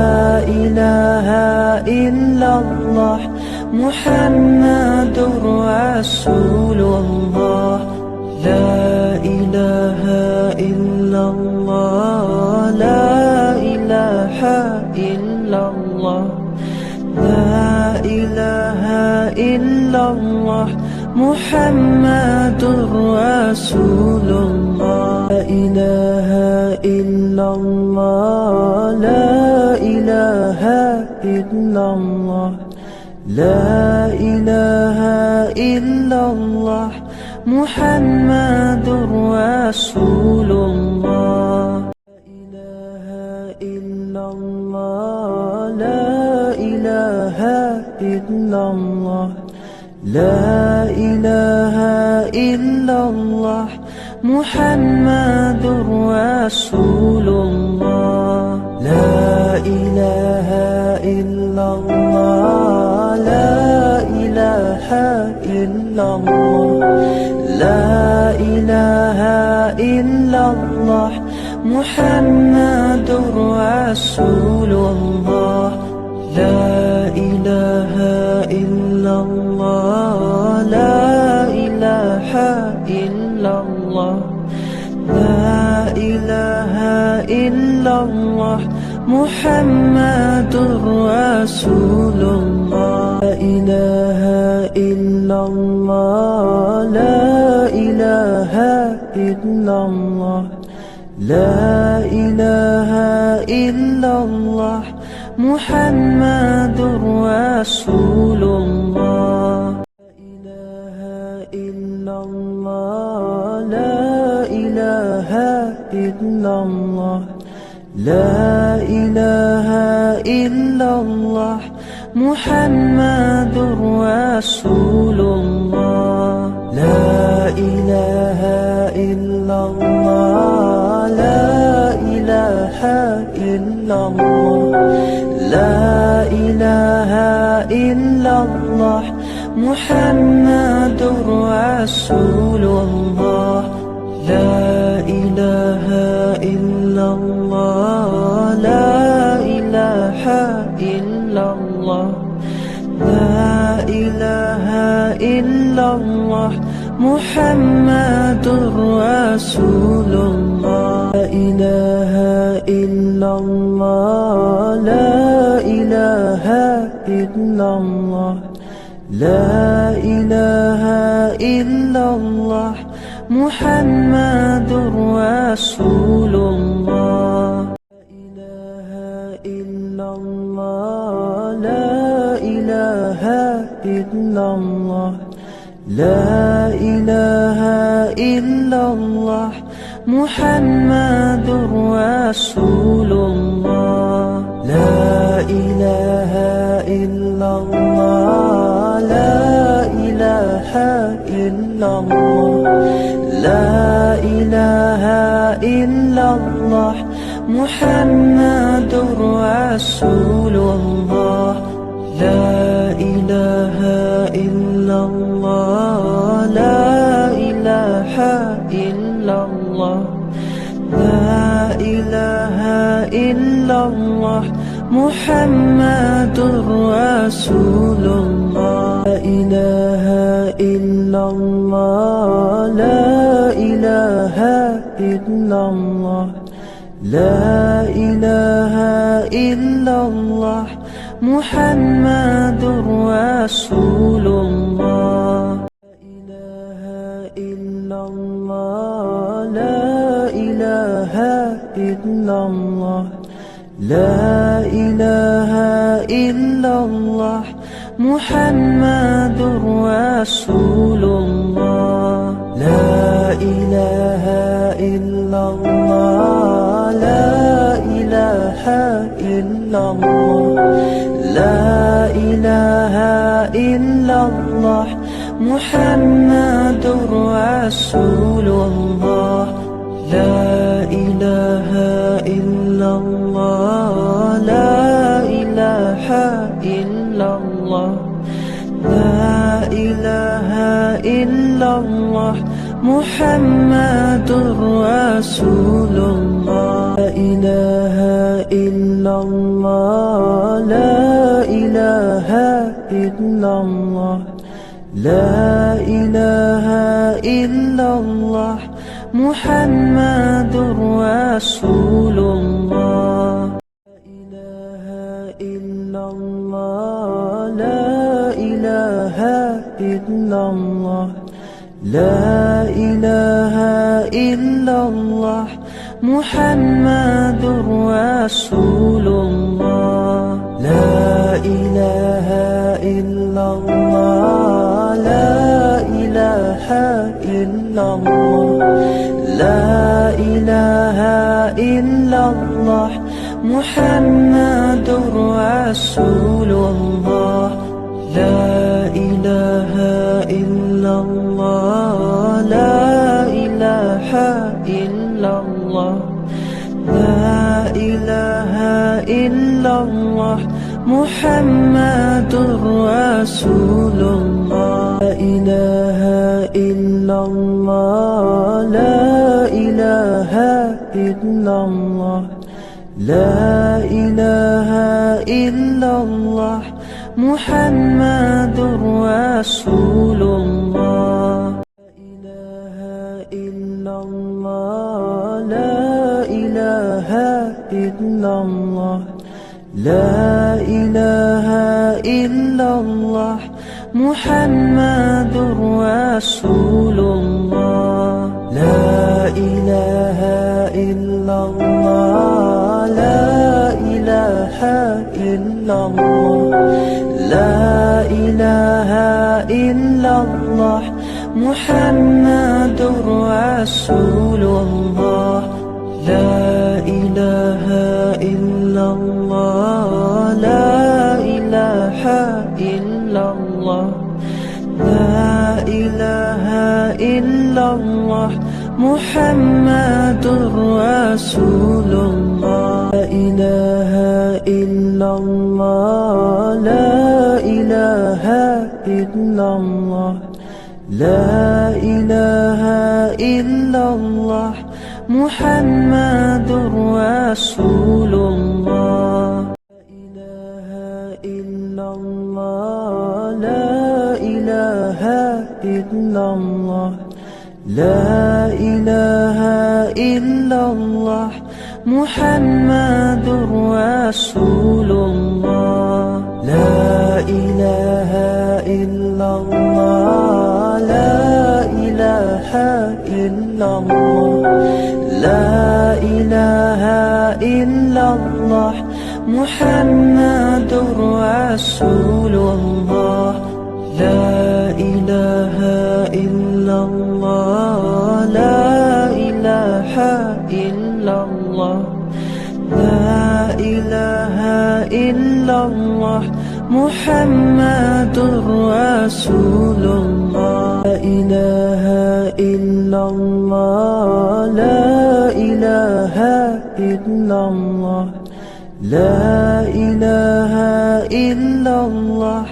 إله إلا الله، محمد رسول الله. لا إله إلا الله، لا إله إلا الله، لا إله إلا الله، محمد رسول الله. لا إله إلا الله، لا إله إلا الله، لا إله إلا الله، محمد رسول الله. لا إله إلا الله، لا إله إلا الله، محمد رسول الله. لا إله إلا الله، لا إله إلا الله، لا إله إلا الله، محمد رسول الله. لا إله إلا الله، لا إله إلا الله، لا إله إلا الله، محمد رسول الله. لا إله إلا الله، لا إله إلا الله، لا إله إلا الله، محمد رسول الله. لا إله إلا الله، لا إله إلا الله، محمد رسول الله. لا إله إلا الله، لا إله إلا الله لا إله إلا الله محمد رسول الله لا إله إلا الله لا إله إلا الله لا إله إلا الله محمد رسول الله لا إله إلا الله لا إله إلا الله لا إله إلا الله محمد رسول الله لا إله إلا الله لا إله إلا الله محمد رسول الله لا إله إلا الله لا إله إلا الله لا إله إلا الله محمد رسول الله لا إله إلا الله لا إله إلا الله لا إله إلا الله محمد رسول الله لا إله إلا الله لا إله إلا الله لا إله إلا الله محمد رسول الله لا إله إلا الله لا إله إلا الله محمد رسول الله لا إله إلا الله لا إله إلا الله لا إله إلا الله محمد رسول الله لا إله إلا الله لا إله إلا الله لا إله إلا الله محمد رسول الله لا إله إلا الله لا إله إلا الله لا إله إلا الله محمد رسول الله لا إله إلا الله لا إله إلا الله محمد رسول الله لا إله إلا الله لا إله إلا الله لا إله إلا الله محمد رسول الله لا إله إلا الله لا إله إلا الله لا إله إلا الله محمد رسول الله لا إله إلا الله لا إله إلا الله لا إله إلا الله محمد رسول الله لا إله إلا الله لا إله إلا الله محمد رسول الله لا إله إلا الله لا إله إلا الله لا إله إلا الله محمد رسول الله لا إله إلا الله لا إله إلا الله لا إله إلا الله محمد رسول الله. لا إله إلا الله، لا إله إلا الله، لا إله إلا الله، محمد رسول الله. لا إله إلا الله، لا إله إلا الله، محمد رسول الله. لا إله إلا الله، لا إله إلا الله، لا إله إلا الله، محمد رسول الله. لا إله إلا الله، لا إله إلا الله، لا إله إلا الله، محمد رسول الله. لا إله إلا الله، لا إله إلا الله، لا إله إلا الله،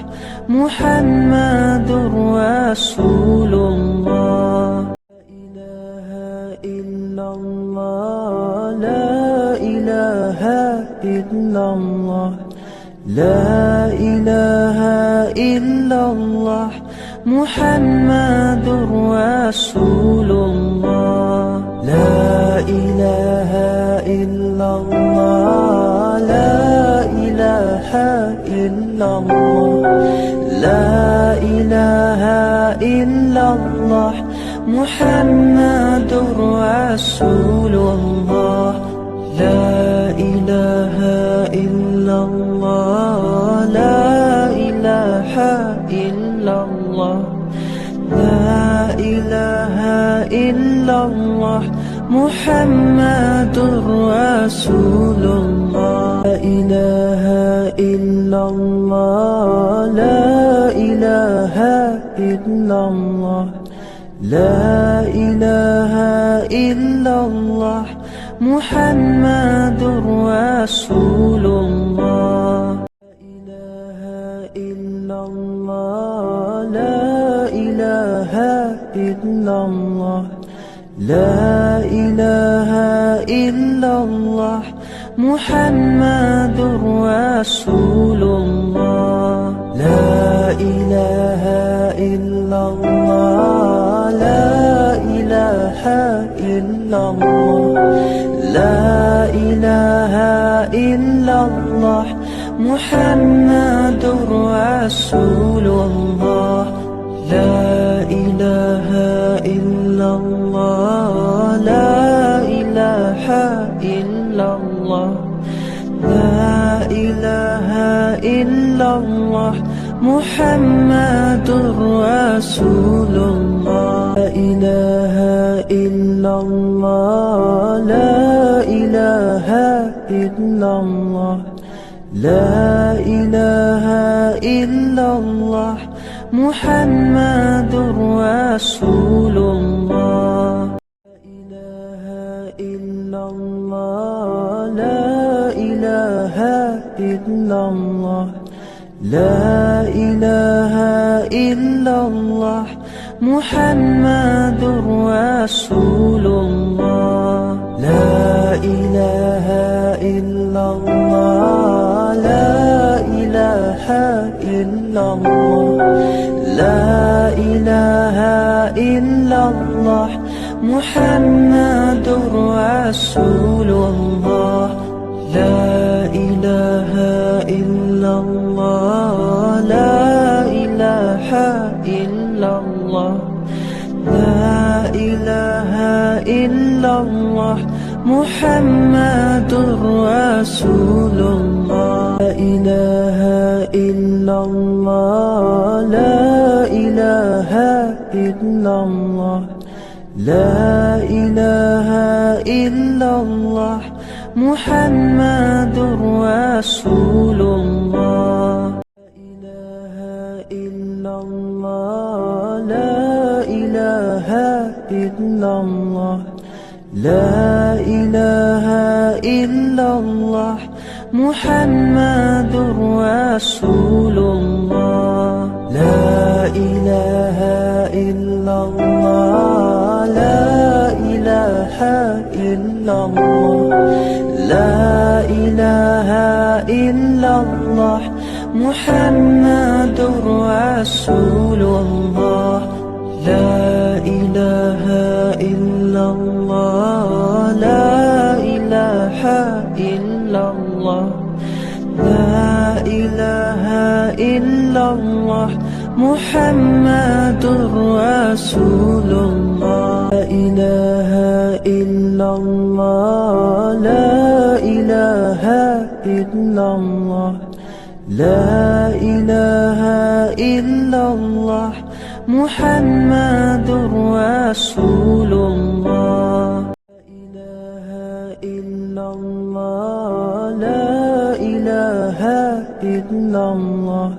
محمد رسول الله. لا إله إلا الله، لا إله إلا الله، محمد رسول الله. لا إله إلا الله، لا إله إلا الله، لا إله إلا الله، محمد رسول الله. لا إله إلا الله، لا إله إلا الله، لا إله إلا الله، محمد رسول الله. لا إله إلا الله، لا إله إلا الله، لا إله إلا الله، محمد رسول الله. لا إله إلا الله، لا إله إلا الله، محمد رسول الله. لا إله إلا الله، لا إله إلا الله، لا إله إلا الله، محمد رسول الله. لا إله إلا الله، لا إله إلا الله، لا إله إلا الله، محمد رسول الله. لا إله إلا الله، لا إله إلا الله، لا إله إلا الله، محمد رسول الله. لا إله إلا الله، لا إله إلا الله، محمد رسول الله. لا إله إلا الله، لا إله إلا الله، لا إله إلا الله، محمد رسول الله. لا إله إلا الله، لا إله إلا الله، لا إله إلا الله، محمد رسول الله. لا إله إلا الله، لا إله إلا الله، لا إله إلا الله، محمد رسول الله. لا إله إلا الله لا إله إلا الله محمد رسول الله لا إله إلا الله لا إله إلا الله لا إله إلا الله محمد رسول الله لا إله إلا الله لا إله إلا الله لا إله إلا الله محمد رسول الله لا إله إلا الله لا إله إلا الله لا إله إلا الله محمد رسول الله لا إله إلا الله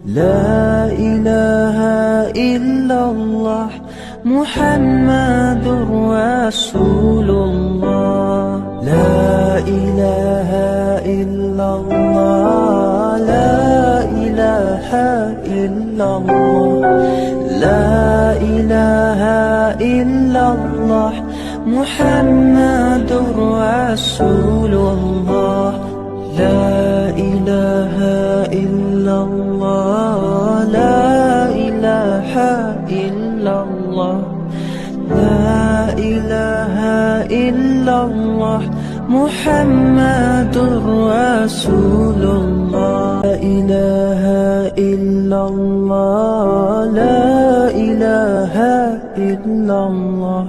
لا إله إلا الله محمد رسول الله لا إله إلا الله لا إله إلا الله لا إله إلا الله محمد رسول الله لا إله إلا الله لا إله إلا الله لا إله إلا الله محمد رسول الله لا إله إلا الله لا إله إلا الله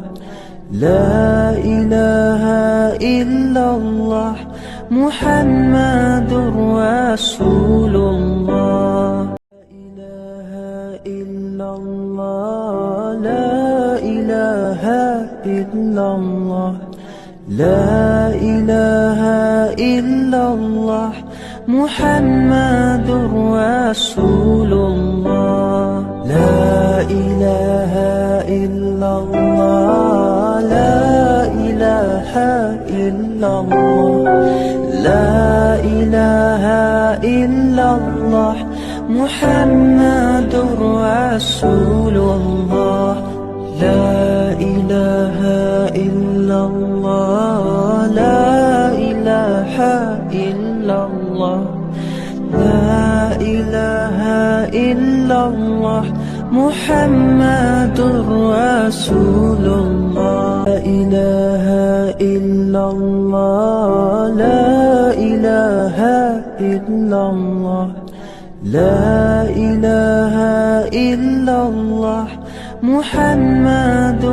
لا إله إلا الله محمد رسول الله لا إله إلا الله لا إله إلا الله محمد رسول الله لا إله إلا الله لا إله إلا الله لا إله إلا الله محمد رسول الله لا إله إلا الله لا إله إلا الله لا إله إلا الله محمد رسول الله لا إله إلا الله لا إله إلا الله لا إله إلا الله محمد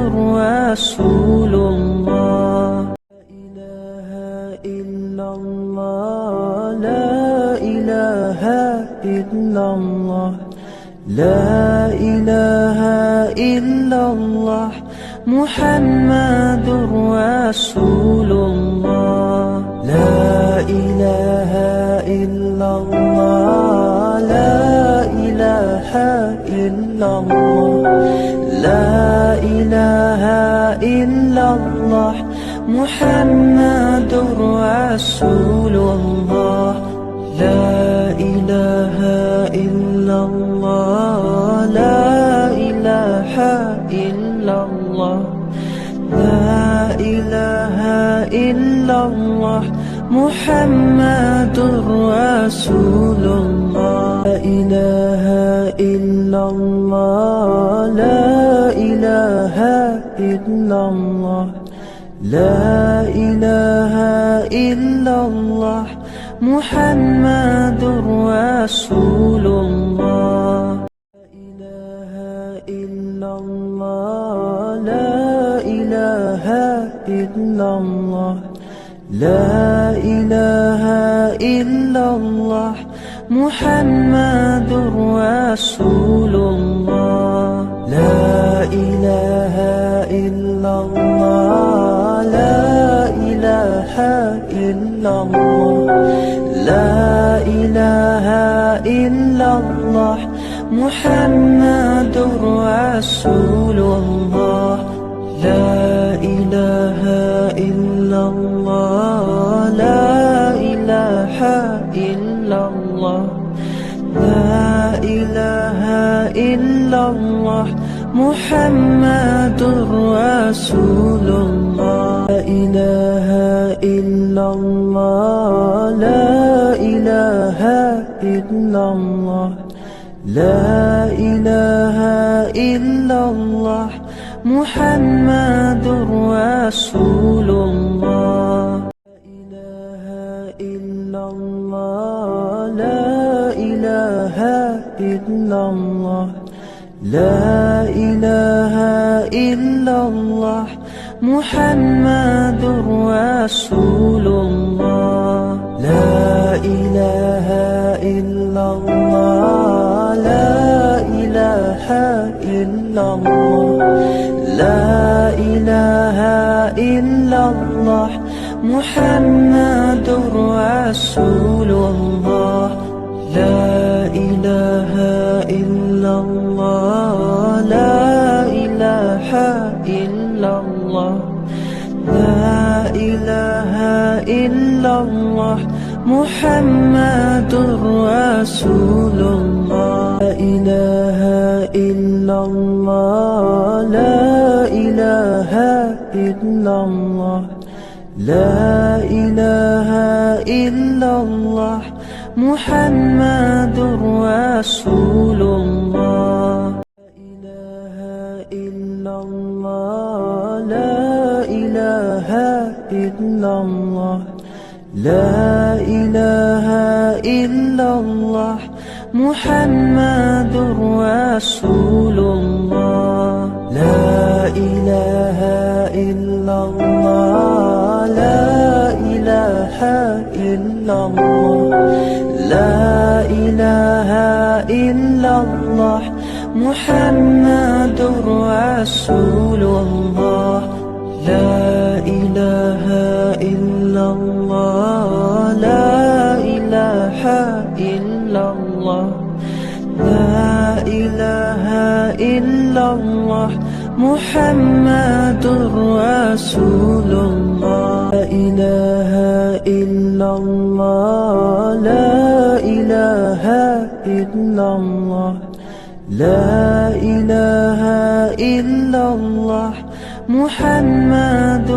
رسول الله لا إله إلا الله لا إله إلا الله محمد رسول الله لا إله إلا الله لا إله إلا الله لا إله إلا الله محمد رسول الله لا إله إلا الله لا إله إلا الله لا إله إلا الله محمد رسول الله لا إله إلا الله لا إله إلا الله لا إله إلا الله محمد رسول الله لا إله إلا الله لا إله إلا الله محمد رسول الله لا إله إلا الله لا إله إلا الله لا إله إلا الله محمد رسول الله لا إله إلا الله لا إله إلا الله لا إله إلا الله محمد رسول الله لا إله إلا الله لا إله إلا الله لا إله إلا الله محمد رسول الله لا إله إلا الله لا إله إلا الله محمد رسول الله لا إله إلا الله لا إله إلا الله لا إله إلا الله محمد رسول الله لا إله إلا الله لا إله إلا الله لا إله إلا الله محمد رسول الله لا إله إلا الله لا إله إلا الله لا إله إلا الله محمد رسول الله لا إله إلا الله لا إله إلا الله محمد رسول الله لا إله إلا الله لا إله إلا الله لا إله إلا الله محمد رسول الله لا إله إلا الله لا إله إلا الله لا إله إلا الله محمد رسول الله لا إله إلا الله لا إله إلا الله لا إله إلا الله محمد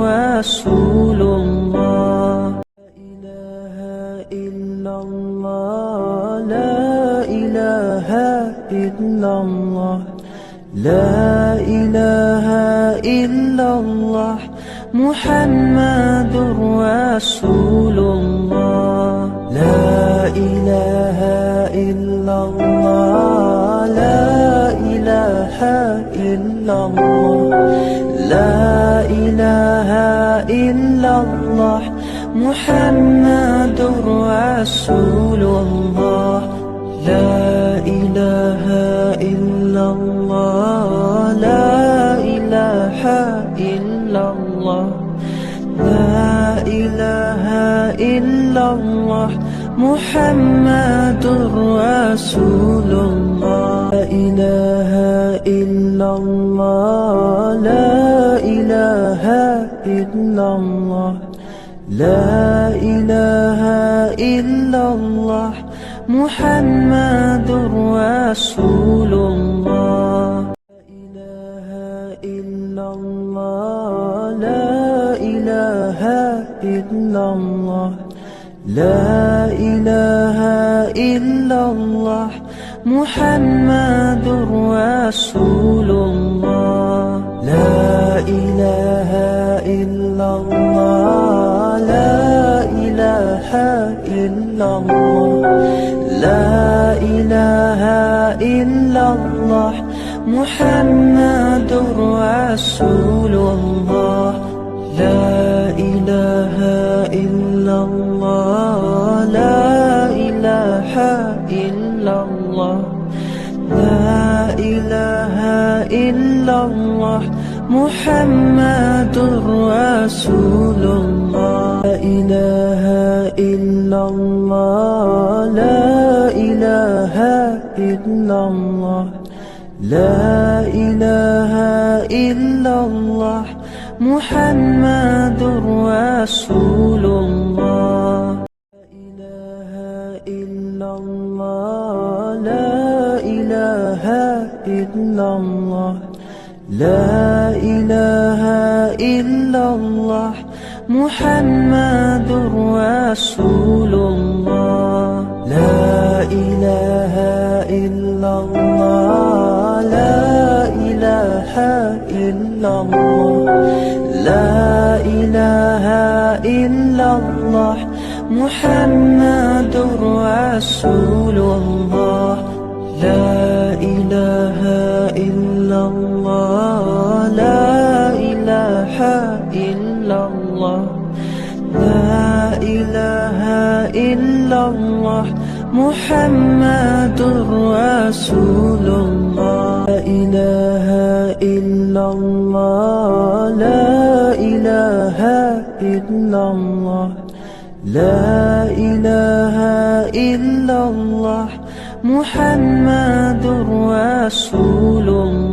رسول الله لا إله إلا الله لا إله إلا الله محمد رسول الله لا إله إلا الله لا إله إلا الله لا إله إلا الله محمد رسول الله لا إله إلا الله لا إله إلا الله لا إله إلا الله محمد رسول الله لا إله إلا الله لا إله إلا الله لا إله إلا الله محمد رسول الله لا إله إلا الله لا إله إلا الله محمد رسول الله لا إله إلا الله لا إله إلا الله لا إله إلا الله محمد رسول الله لا إله إلا الله لا إله إلا الله لا إله إلا الله محمد رسول الله لا إله إلا الله لا إله إلا الله لا إله إلا الله محمد رسول الله. لا إله إلا الله لا إله إلا الله لا إله إلا الله محمد رسول الله. لا إله إلا الله لا إله إلا الله لا إله إلا الله محمد رسول الله. لا إله إلا الله لا إله إلا الله لا إله إلا الله محمد رسول الله. لا إله إلا الله لا إله إلا الله لا إله إلا الله محمد رسول الله.